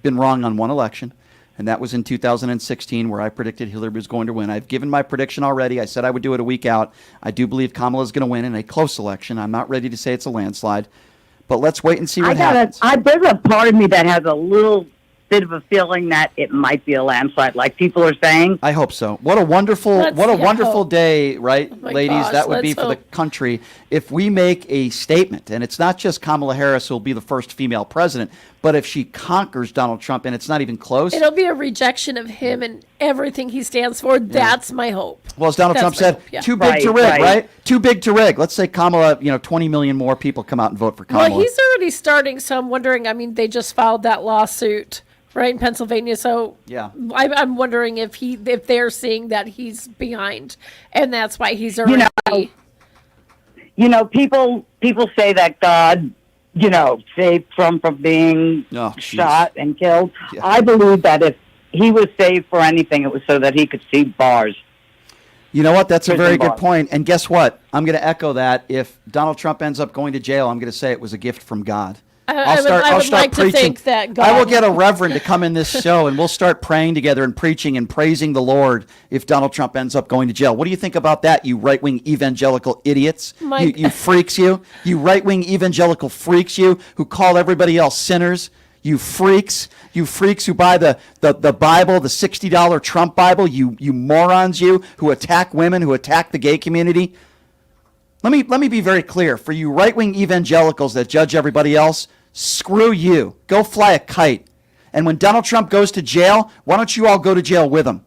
been wrong on one election, and that was in 2016 where I predicted Hillary was going to win. I've given my prediction already. I said I would do it a week out. I do believe Kamala is going to win in a close election. I'm not ready to say it's a landslide, but let's wait and see what happens. There's a part of me that has a little bit of a feeling that it might be a landslide, like people are saying. I hope so. What a wonderful day, right, ladies? Gosh, that would be for the country if we make a statement. And it's not just Kamala Harris who will be the first female president, but if she conquers Donald Trump, and it's not even close. It'll be a rejection of him and everything he stands for. That's my hope. Well, as Donald Trump said, too big to rig, right? Too big to rig. Let's say Kamala, 20 million more people come out and vote for Kamala. Well, he's already starting, so I'm wondering, they just filed that lawsuit, right, in Pennsylvania, so yeah, I'm wondering if they're seeing that he's behind, and that's why he's already. People say that God, saved Trump from being shot and killed. Yeah. I believe that if he was saved for anything, it was so that he could see bars. You know what? That's a very good point. And guess what? I'm going to echo that. If Donald Trump ends up going to jail, I'm going to say it was a gift from God. I would like to think that God... I will get a reverend to come in this show, and we'll start praying together and preaching and praising the Lord if Donald Trump ends up going to jail. What do you think about that, you right-wing evangelical idiots? You freaks, you right-wing evangelical freaks, you who call everybody else sinners. You freaks who buy the Bible, the $60 Trump Bible, you morons, you who attack women, who attack the gay community. Let me be very clear. For you right-wing evangelicals that judge everybody else, screw you. Go fly a kite. And when Donald Trump goes to jail, why don't you all go to jail with him?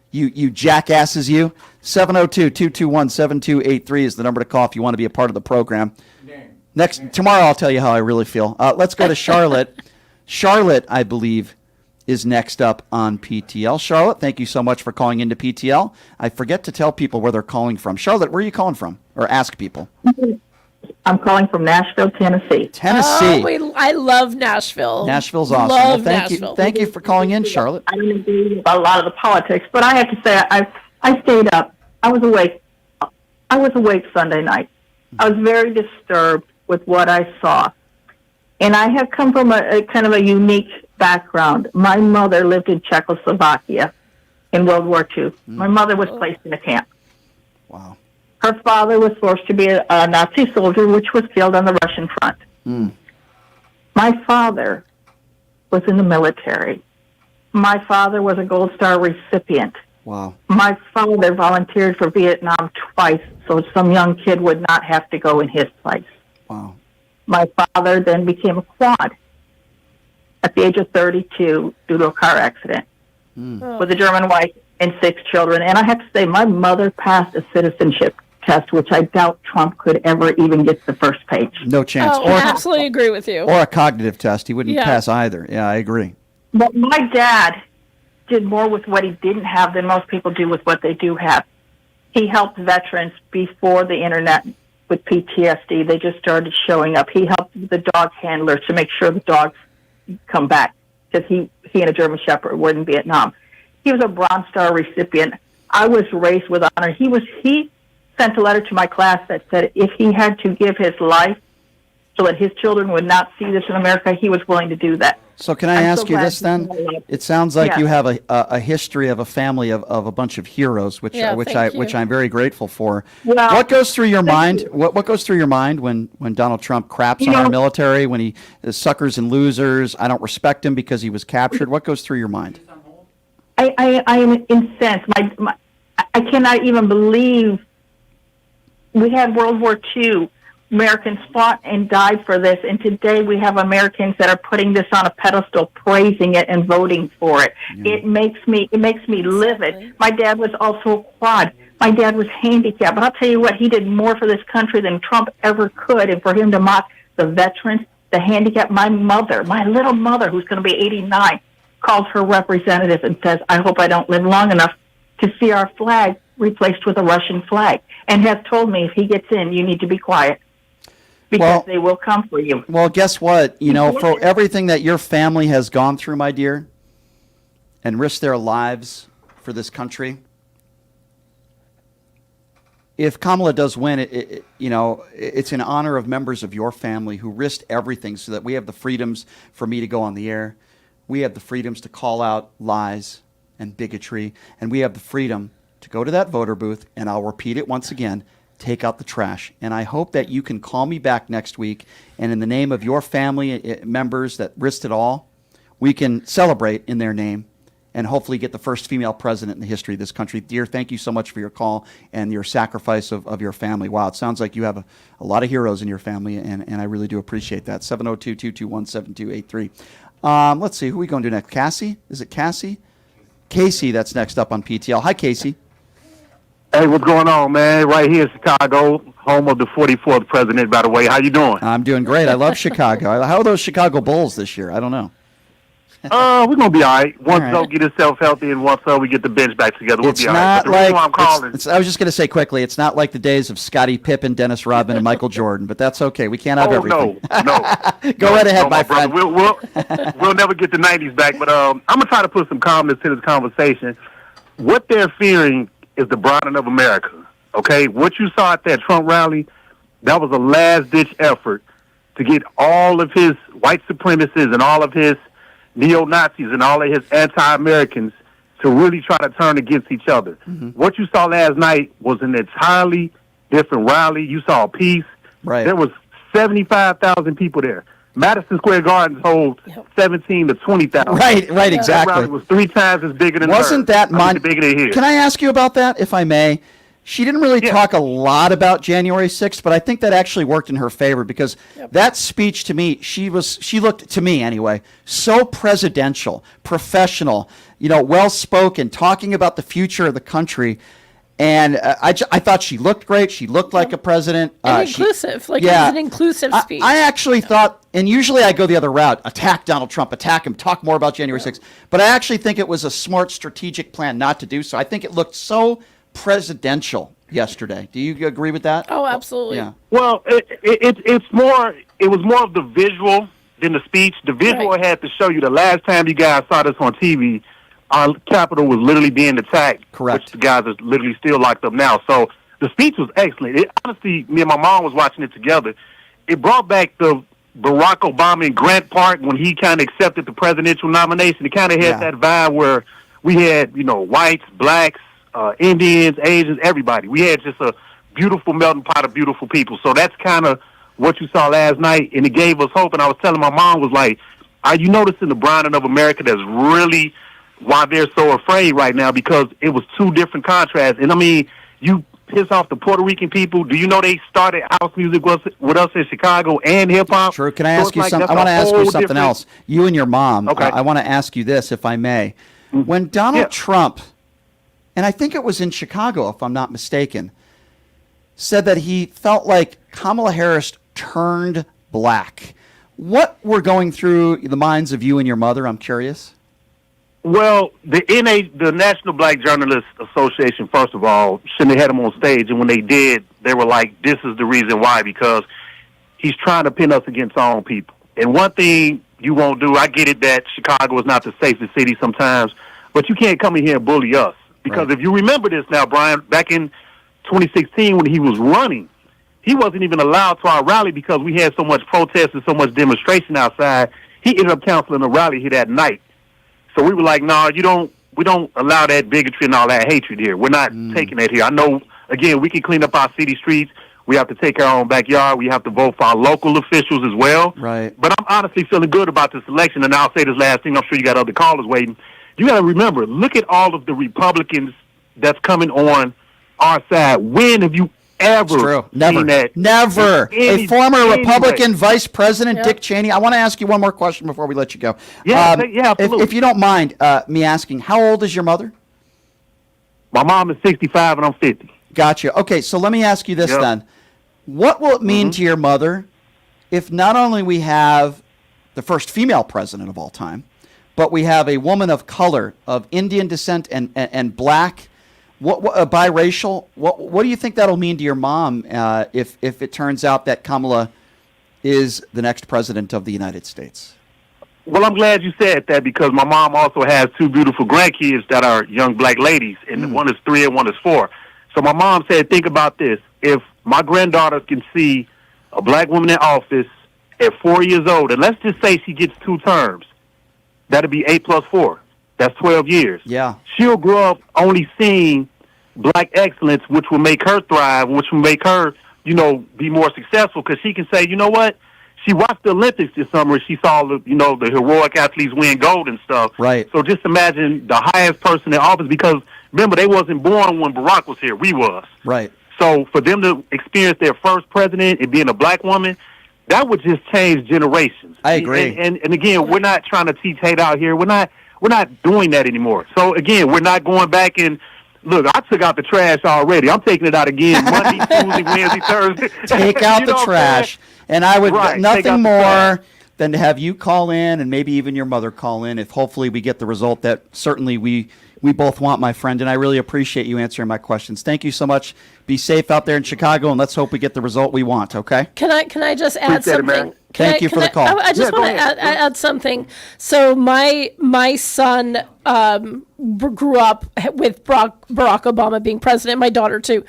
You jackasses, you. 702-221-7283 is the number to call if you want to be a part of the program. Tomorrow I'll tell you how I really feel. Let's go to Charlotte. Charlotte, I believe, is next up on PTL. Charlotte, thank you so much for calling into PTL. I forget to tell people where they're calling from. Charlotte, where are you calling from? Or ask people. I'm calling from Nashville, Tennessee. Tennessee. Oh, I love Nashville. Nashville's awesome. Love Nashville. Thank you for calling in, Charlotte. I don't agree about a lot of the politics, but I have to say I stayed up. I was awake Sunday night. I was very disturbed with what I saw. And I have come from a kind of a unique background. My mother lived in Czechoslovakia in World War II. My mother was placed in a camp. Wow. Her father was forced to be a Nazi soldier, which was killed on the Russian front. My father was in the military. My father was a Gold Star recipient. Wow. My father volunteered for Vietnam twice, so some young kid would not have to go in his place. Wow. My father then became a quad at the age of 32 due to a car accident with a German wife and 6 children. And I have to say, my mother passed a citizenship test, which I doubt Trump could ever even get to the first page. No chance. Oh, I absolutely agree with you. Or a cognitive test. He wouldn't pass either. Yeah, I agree. But my dad did more with what he didn't have than most people do with what they do have. He helped veterans before the internet with PTSD. They just started showing up. He helped the dog handlers to make sure the dogs come back because he and a German Shepherd were in Vietnam. He was a Bronze Star recipient. I was raised with honor. He sent a letter to my class that said if he had to give his life so that his children would not see this in America, he was willing to do that. So can I ask you this then? It sounds like Yes. you have a history of a family of a bunch of heroes, which I'm very grateful for. Well, what goes through your mind? you. What goes through your mind when Donald Trump craps on our military, when he suckers and losers? I don't respect him because he was captured. What goes through your mind? I am incensed. I cannot even believe we had World War II. Americans fought and died for this, and today we have Americans that are putting this on a pedestal, praising it and voting for it. Yeah. It makes me livid. My dad was also a quad. My dad was handicapped, but I'll tell you what, he did more for this country than Trump ever could, and for him to mock the veterans, the handicapped, my little mother, who's going to be 89, calls her representative and says, I hope I don't live long enough to see our flag replaced with a Russian flag, and has told me if he gets in, you need to be quiet. Because they will come for you. Well, guess what? For everything that your family has gone through, my dear, and risked their lives for this country, if Kamala does win, it's in honor of members of your family who risked everything so that we have the freedoms for me to go on the air. We have the freedoms to call out lies and bigotry, and we have the freedom to go to that voter booth, and I'll repeat it once again, take out the trash. And I hope that you can call me back next week, and in the name of your family members that risked it all, we can celebrate in their name and hopefully get the first female president in the history of this country. Dear, thank you so much for your call and your sacrifice of your family. Wow, it sounds like you have a lot of heroes in your family, and I really do appreciate that. 702-221-7283. Let's see, who are we going to do next? Cassie? Is it Cassie? Casey, that's next up on PTL. Hi, Casey. Hey, what's going on, man? Right here in Chicago, home of the 44th president, by the way. How you doing? I'm doing great. I love Chicago. How are those Chicago Bulls this year? I don't know. We're going to be all right. Once Zoe get himself healthy and once we get the bench back together, we'll be all right. The reason why I'm calling. I was just going to say quickly, it's not like the days of Scottie Pippen, Dennis Rodman, and Michael Jordan, but that's okay. We can't have everything. No. Go right ahead, my friend. We'll never get the 90s back, but I'm going to try to put some calmness to this conversation. What they're fearing is the broadening of America, okay? What you saw at that Trump rally, that was a last-ditch effort to get all of his white supremacists and all of his neo-Nazis and all of his anti-Americans to really try to turn against each other. Mm-hmm. What you saw last night was an entirely different rally. You saw peace. Right. There was 75,000 people there. Madison Square Garden holds 17 to 20,000. Right, exactly. That rally was 3 times as bigger than Wasn't that bigger than here. Can I ask you about that, if I may? She didn't really talk a lot about January 6th, but I think that actually worked in her favor because that speech to me, she looked, to me anyway, so presidential, professional, well-spoken, talking about the future of the country. And I thought she looked great. She looked like a president. And inclusive. It was an inclusive speech. I actually thought, and usually I go the other route, attack Donald Trump, attack him, talk more about January 6th. But I actually think it was a smart strategic plan not to do so. I think it looked so presidential yesterday. Do you agree with that? Oh, absolutely. Yeah. Well, it was more of the visual than the speech. The visual had to show you the last time you guys saw this on TV, our Capitol was literally being attacked. Correct. Which the guys are literally still locked up now. So the speech was excellent. Honestly, me and my mom was watching it together. It brought back the Barack Obama and Grant Park when he kind of accepted the presidential nomination. It kind of had that vibe where we had, whites, blacks, Indians, Asians, everybody. We had just a beautiful melting pot of beautiful people. So that's kind of what you saw last night, and it gave us hope. And I was telling my mom, was like, are you noticing the browning of America that's really why they're so afraid right now? Because it was two different contrasts. And, I mean, you piss off the Puerto Rican people. Do you know they started house music with us in Chicago and hip-hop? Sure. Can I ask you something? I want to ask you something else. You and your mom, okay. I want to ask you this, if I may. When Donald Trump, and I think it was in Chicago, if I'm not mistaken, said that he felt like Kamala Harris turned black. What were going through the minds of you and your mother? I'm curious. Well, the National Black Journalists Association, first of all, shouldn't have had him on stage. And when they did, they were like, this is the reason why, because he's trying to pin us against our own people. And one thing you won't do, I get it that Chicago is not the safest city sometimes, but you can't come in here and bully us. Because if you remember this now, Brian, back in 2016 when he was running, he wasn't even allowed to our rally because we had so much protest and so much demonstration outside. He ended up canceling the rally here that night. So we were like, no, we don't allow that bigotry and all that hatred here. We're not taking that here. I know, again, we can clean up our city streets. We have to take care of our own backyard. We have to vote for our local officials as well. Right. But I'm honestly feeling good about this election, and I'll say this last thing. I'm sure you got other callers waiting. You got to remember, look at all of the Republicans that's coming on our side. When have you ever Never. seen that? Never. A former anyway. Republican Vice President, Dick Cheney. I want to ask you one more question before we let you go. Yeah, absolutely. If you don't mind me asking, how old is your mother? My mom is 65 and I'm 50. Gotcha. Okay, so let me ask you this then. What will it mean to your mother if not only we have the first female president of all time, but we have a woman of color, of Indian descent and black, biracial? What do you think that'll mean to your mom if it turns out that Kamala is the next president of the United States? Well, I'm glad you said that because my mom also has two beautiful grandkids that are young black ladies, and one is 3 and one is 4. So my mom said, think about this. If my granddaughter can see a black woman in office at 4 years old, and let's just say she gets 2 terms, that'll be 8 plus 4. That's 12 years. Yeah. She'll grow up only seeing black excellence, which will make her thrive, which will make her, be more successful because she can say, you know what? She watched the Olympics this summer. She saw the heroic athletes win gold and stuff. Right. So just imagine the highest person in office because remember they wasn't born when Barack was here. We was. Right. So for them to experience their first president and being a black woman, that would just change generations. I agree. And again, we're not trying to teach hate out here. We're not doing that anymore. So again, we're not going back and look, I took out the trash already. I'm taking it out again Monday, Tuesday, Wednesday, Thursday. Take out the trash. And I would nothing more trash than to have you call in and maybe even your mother call in if hopefully we get the result that certainly we both want, my friend. And I really appreciate you answering my questions. Thank you so much. Be safe out there in Chicago, and let's hope we get the result we want, okay? Can I just add something? Thank you for the call. I just want to add something. So my son grew up with Barack Obama being president. My daughter too.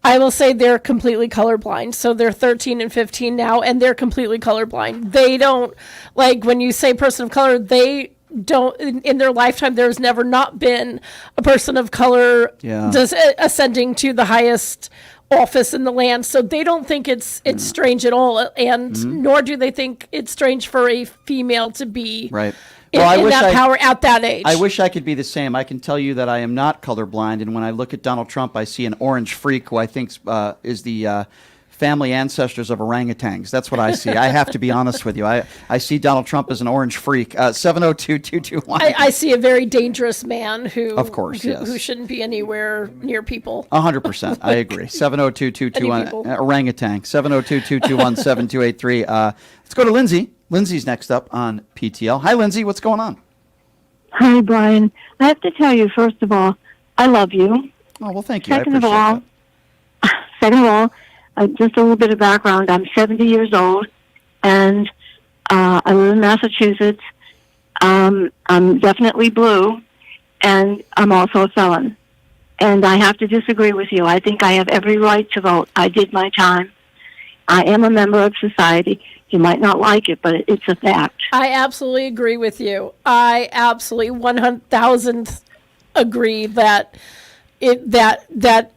I will say they're completely colorblind. So they're 13 and 15 now, and they're completely colorblind. They don't like when you say person of color. They don't in their lifetime. There's never not been a person of color ascending to the highest office in the land, so they don't think it's strange at all, and nor do they think it's strange for a female to be right. in that power at that age. I wish I could be the same. I can tell you that I am not colorblind, and when I look at Donald Trump, I see an orange freak who I think is the family ancestors of orangutans. That's what I see. I have to be honest with you. I see Donald Trump as an orange freak. 702-221. I see a very dangerous man who, of course, who shouldn't be anywhere near people. 100%. I agree. 702-221 orangutan. 702-221-7283. Let's go to Lindsay. Lindsay's next up on PTL. Hi, Lindsay. What's going on? Hi, Brian. I have to tell you, first of all, I love you. Oh, well, thank you. Second of all, just a little bit of background. I'm 70 years old, and I live in Massachusetts. I'm definitely blue, and I'm also a felon. And I have to disagree with you. I think I have every right to vote. I did my time. I am a member of society. You might not like it, but it's a fact. I absolutely agree with you. I absolutely 100,000th agree that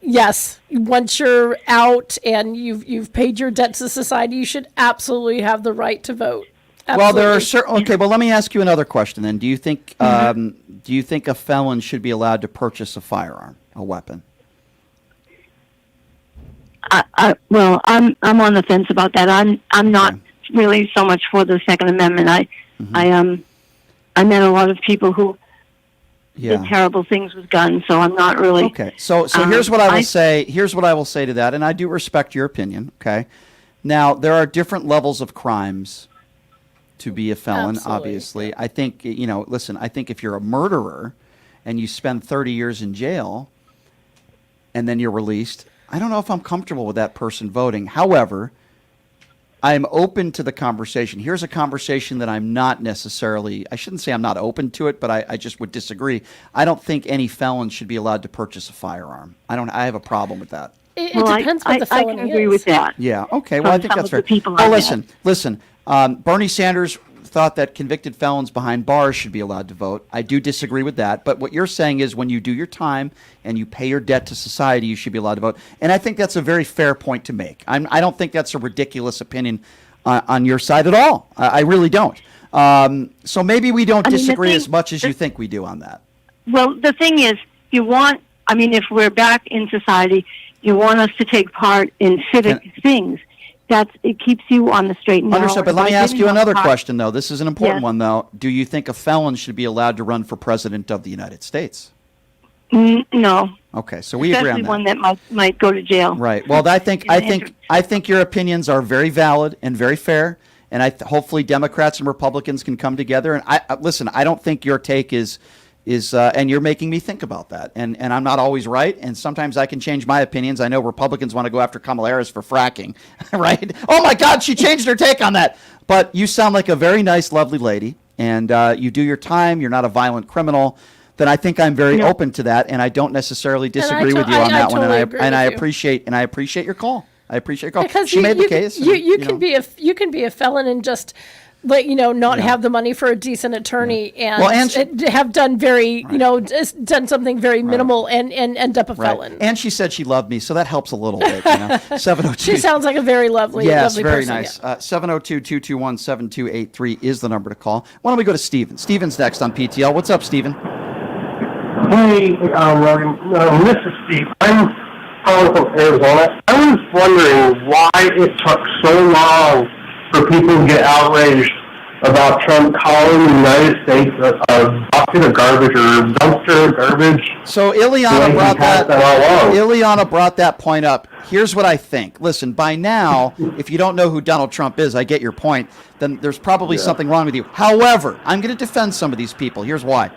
yes, once you're out and you've paid your debt to society, you should absolutely have the right to vote. Absolutely. Well, there are certain. Okay, well, let me ask you another question. Then, do you think a felon should be allowed to purchase a firearm, a weapon? Well, I'm on the fence about that. I'm not really so much for the Second Amendment. I met a lot of people who did terrible things with guns, so I'm not really. Okay, so here's what I will say. Here's what I will say to that, and I do respect your opinion. Okay, now there are different levels of crimes to be a felon. Absolutely. Obviously, I think listen. I think if you're a murderer and you spend 30 years in jail and then you're released, I don't know if I'm comfortable with that person voting. However, I'm open to the conversation. Here's a conversation that I'm not necessarily, I shouldn't say I'm not open to it, but I just would disagree. I don't think any felon should be allowed to purchase a firearm. I have a problem with that. It Well, depends what the felony I can agree is. with that. Yeah. Okay. Well, I think some that's of the fair. people Well, I listen. Bernie Sanders thought that convicted felons behind bars should be allowed to vote. I do disagree with that. But what you're saying is when you do your time and you pay your debt to society, you should be allowed to vote. And I think that's a very fair point to make. I don't think that's a ridiculous opinion on your side at all. I really don't. So maybe we don't disagree as much as you think we do on that. Well, the thing is, if we're back in society, you want us to take part in civic things. It keeps you on the straight and narrow. Understood, but let me ask you another question, though. This is an important Yes. one, though. Do you think a felon should be allowed to run for president of the United States? No. Okay, so we agree on Especially that. one that might go to jail. Right. Well, I think your opinions are very valid and very fair, and hopefully Democrats and Republicans can come together. And I don't think your take is and you're making me think about that. And I'm not always right, and sometimes I can change my opinions. I know Republicans want to go after Kamala Harris for fracking, right? Oh my God, she changed her take on that. But you sound like a very nice, lovely lady, and you do your time. You're not a violent criminal. Then I think I'm very open to that, and I don't necessarily disagree with you on that one. And I appreciate your call. I appreciate your call. Because she made the case. You can be a felon and just not have the money for a decent attorney and have done done something very minimal and end up a felon. And she said she loved me, so that helps a little bit. 702. She sounds like a very lovely, yes, lovely very person. nice. 702-221-7283 is the number to call. Why don't we go to Steven? Steven's next on PTL. What's up, Steven? Hey, William. This is Steve. I'm calling from Arizona. I was wondering why it took so long for people to get outraged about Trump calling the United States a bucket of garbage or dumpster of garbage. So Ilana brought that point up. Here's what I think. Listen, by now, if you don't know who Donald Trump is, I get your point, then there's probably something wrong with you. However, I'm going to defend some of these people. Here's why.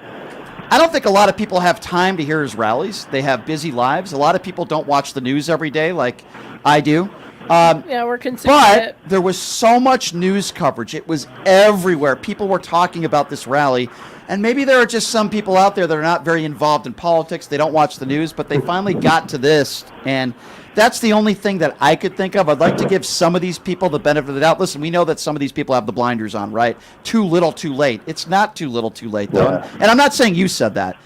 I don't think a lot of people have time to hear his rallies. They have busy lives. A lot of people don't watch the news every day like I do. We're consuming it. But there was so much news coverage. It was everywhere. People were talking about this rally. And maybe there are just some people out there that are not very involved in politics. They don't watch the news, but they finally got to this. And that's the only thing that I could think of. I'd like to give some of these people the benefit of the doubt. Listen, we know that some of these people have the blinders on, right? Too little, too late. It's not too little, too late, though. Yeah. And I'm not saying you said that.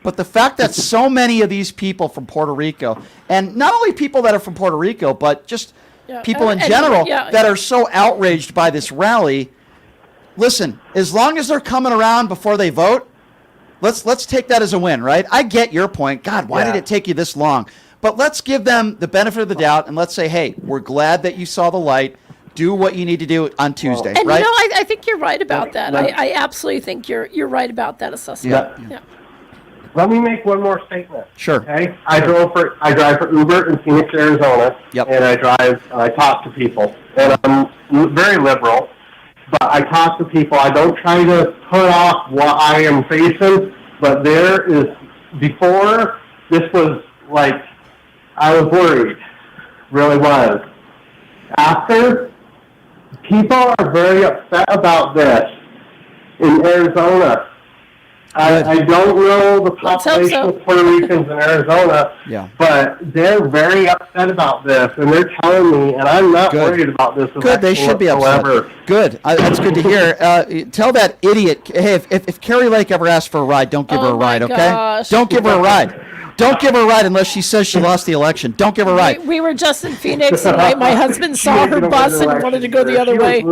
But the fact that so many of these people from Puerto Rico, and not only people that are from Puerto Rico, but just people in general that are so outraged by this rally, listen, as long as they're coming around before they vote, let's take that as a win, right? I get your point. God, why did it take you this long? But let's give them the benefit of the doubt and let's say, hey, we're glad that you saw the light. Do what you need to do on Tuesday, And right? I think you're right about that. I absolutely think you're right about that assessment. Yeah. Let me make one more statement. Sure. Okay. I drive for Uber in Phoenix, Arizona, and I talk to people, and I'm very liberal, but I talk to people. I don't try to put off what I am facing, but before this was like, I was worried, really was. After, people are very upset about this in Arizona. I don't know the population of Puerto Ricans in Arizona, but they're very upset about this, and they're telling me, and I'm not worried about this. Good, they should be upset. Good, that's good to hear. Tell that idiot, hey, if Carrie Lake ever asks for a ride, don't give her a ride, okay? Gosh. Don't give her a ride. Don't give her a ride unless she says she lost the election. Don't give her a ride. We were just in Phoenix, and my husband saw her bus and wanted to go the other way.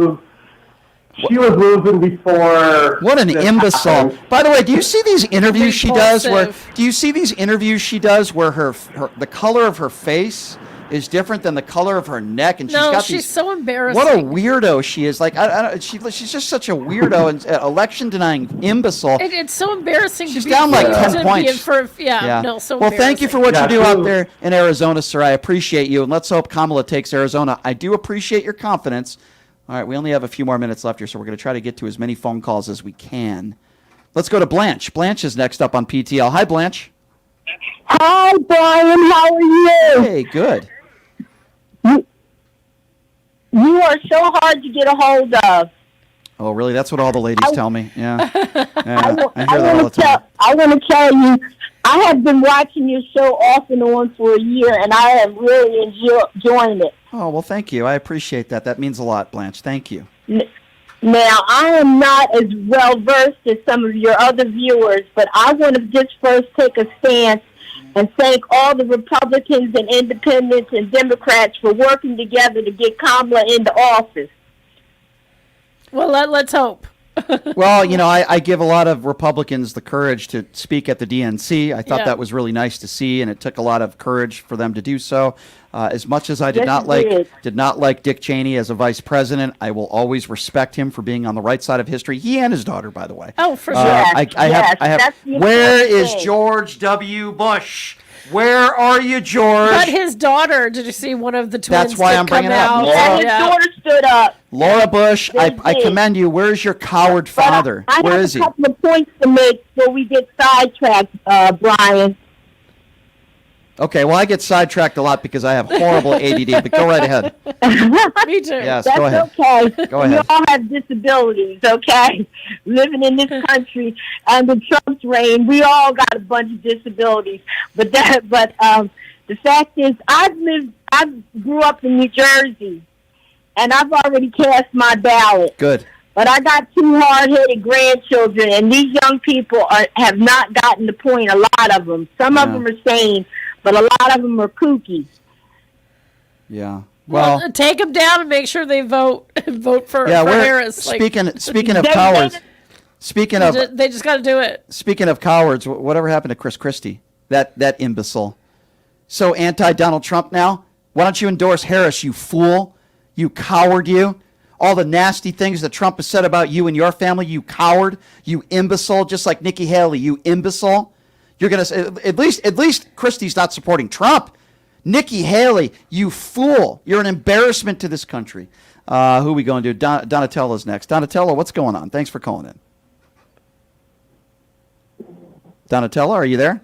She was losing before. What an imbecile! By the way, do you see these interviews she does? Where the color of her face is different than the color of her neck, and she's so embarrassing. What a weirdo she is! Like she's just such a weirdo and election-denying imbecile. It's so embarrassing. She's down like 10 points. So well, thank you for what you do out there in Arizona, sir. I appreciate you, and let's hope Kamala takes Arizona. I do appreciate your confidence. All right, we only have a few more minutes left here, so we're going to try to get to as many phone calls as we can. Let's go to Blanche. Blanche is next up on PTL. Hi, Blanche. Hi, Brian. How are you? Hey, good. You are so hard to get a hold of. Oh, really? That's what all the ladies tell me. Yeah. I hear that all the time. I want to tell you I have been watching your show off and on for a year, and I am really enjoying it. Oh, well, thank you. I appreciate that. That means a lot, Blanche. Thank you. Now, I am not as well versed as some of your other viewers, but I want to just first take a stance and thank all the Republicans and Independents and Democrats for working together to get Kamala into office. Well, let's hope. Well, I give a lot of Republicans the courage to speak at the DNC. I thought that was really nice to see, and it took a lot of courage for them to do so. As much as I did not like Dick Cheney as a vice president, I will always respect him for being on the right side of history. He and his daughter, by the way. Oh, for sure. I have. Where is George W. Bush? Where are you, George? But his daughter, did you see one of the twins? That's why I'm bringing it up. His daughter stood up. Laura Bush, I commend you. Where's your coward father? Where is he? I have a couple of points to make before we get sidetracked, Brian. Okay, well, I get sidetracked a lot because I have horrible ADD, but go right ahead. Me too. Yes, That's go ahead. okay. Go ahead. We all have disabilities, okay? Living in this country under Trump's reign, we all got a bunch of disabilities. But the fact is, I grew up in New Jersey, and I've already cast my ballot. Good. But I got two hard-headed grandchildren, and these young people have not gotten the point, a lot of them. Some of them are sane, but a lot of them are kooky. Yeah. Well, take them down and make sure they vote for Harris. Speaking of cowards, they just got to do it. Speaking of cowards, whatever happened to Chris Christie? That imbecile. So anti-Donald Trump now? Why don't you endorse Harris, you fool? You coward, you. All the nasty things that Trump has said about you and your family, you coward, you imbecile, just like Nikki Haley, you imbecile. You're going to say, at least Christie's not supporting Trump. Nikki Haley, you fool. You're an embarrassment to this country. Who are we going to do? Donatello's next. Donatello, what's going on? Thanks for calling in. Donatello, are you there?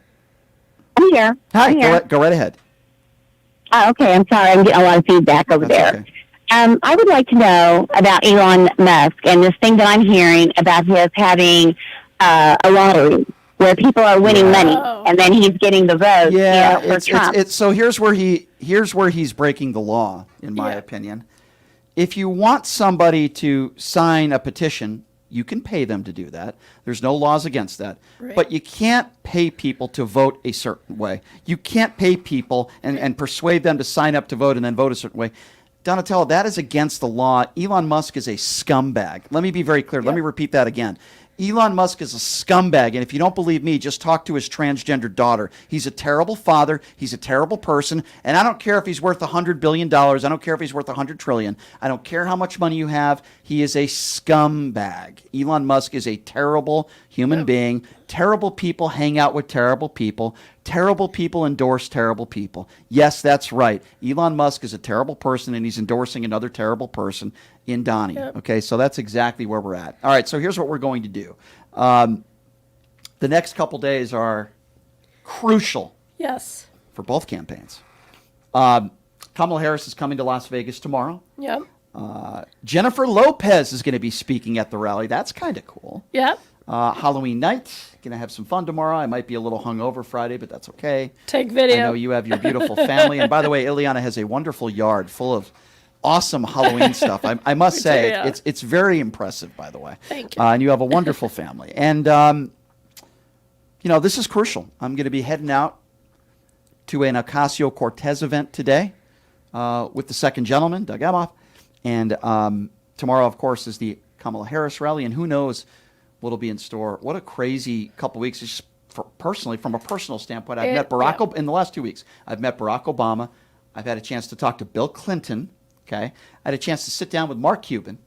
I'm here. Hi, I'm here. Go right ahead. Okay, I'm sorry. I'm getting a lot of feedback over there. Okay. I would like to know about Elon Musk and this thing that I'm hearing about his having a lottery where people are winning money and then he's getting the vote. Yeah, for Trump. So here's where he's breaking the law, in my opinion. If you want somebody to sign a petition, you can pay them to do that. There's no laws against that. Right. But you can't pay people to vote a certain way. You can't pay people and persuade them to sign up to vote and then vote a certain way. Donatello, that is against the law. Elon Musk is a scumbag. Let me be very clear. Let me repeat that again. Elon Musk is a scumbag, and if you don't believe me, just talk to his transgender daughter. He's a terrible father. He's a terrible person, and I don't care if he's worth $100 billion. I don't care if he's worth $100 trillion. I don't care how much money you have. He is a scumbag. Elon Musk is a terrible human being. Terrible people hang out with terrible people. Terrible people endorse terrible people. Yes, that's right. Elon Musk is a terrible person, and he's endorsing another terrible person in Donnie. Yep. Okay, so that's exactly where we're at. All right, so here's what we're going to do. The next couple days are crucial. Yes. For both campaigns. Kamala Harris is coming to Las Vegas tomorrow. Yep. Jennifer Lopez is going to be speaking at the rally. That's kind of cool. Yep. Halloween night. Going to have some fun tomorrow. I might be a little hungover Friday, but that's okay. Take video. I know you have your beautiful family. And by the way, Ilana has a wonderful yard full of awesome Halloween stuff. I must say, it's very impressive, by the way. Thank you. And you have a wonderful family. And, this is crucial. I'm going to be heading out to an Ocasio-Cortez event today with the second gentleman, Doug Emhoff. And tomorrow, of course, is the Kamala Harris rally. And who knows what'll be in store. What a crazy couple weeks. It's just from a personal standpoint, I've met Barack Obama in the last 2 weeks. I've met Barack Obama. I've had a chance to talk to Bill Clinton. Okay, I had a chance to sit down with Mark Cuban.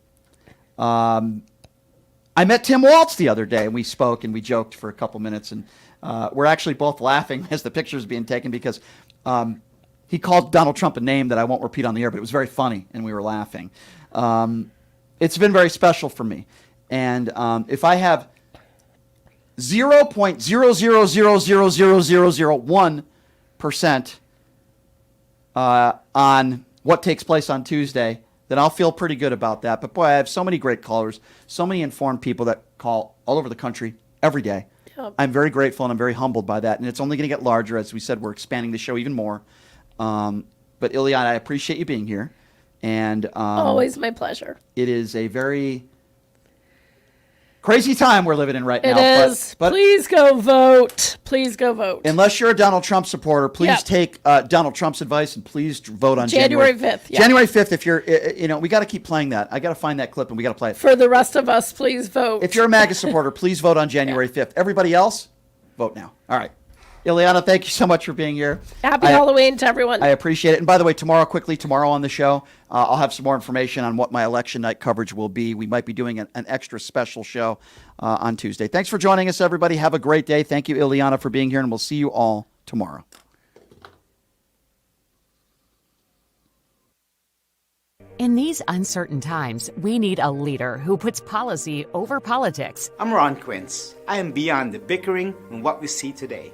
I met Tim Waltz the other day, and we spoke and we joked for a couple minutes, and we're actually both laughing as the picture's being taken because he called Donald Trump a name that I won't repeat on the air, but it was very funny, and we were laughing. It's been very special for me. And if I have 0.0000001% on what takes place on Tuesday, then I'll feel pretty good about that. But boy, I have so many great callers, so many informed people that call all over the country every day. Yep. I'm very grateful and I'm very humbled by that. And it's only going to get larger. As we said, we're expanding the show even more. But Ilana, I appreciate you being here. And always my pleasure. It is a very crazy time we're living in right now. It is. But please go vote. Please go vote. Unless you're a Donald Trump supporter, please take Donald Trump's advice and please vote on January 5th. Yeah. January 5th, if you're, we got to keep playing that. I got to find that clip and we got to play it. For the rest of us, please vote. If you're a MAGA supporter, please vote on January 5th. Everybody else, vote now. All right. Ileana, thank you so much for being here. Happy Halloween to everyone. I appreciate it. And by the way, tomorrow on the show, I'll have some more information on what my election night coverage will be. We might be doing an extra special show on Tuesday. Thanks for joining us, everybody. Have a great day. Thank you, Ileana, for being here, and we'll see you all tomorrow. In these uncertain times, we need a leader who puts policy over politics. I'm Ron Quince. I am beyond the bickering and what we see today.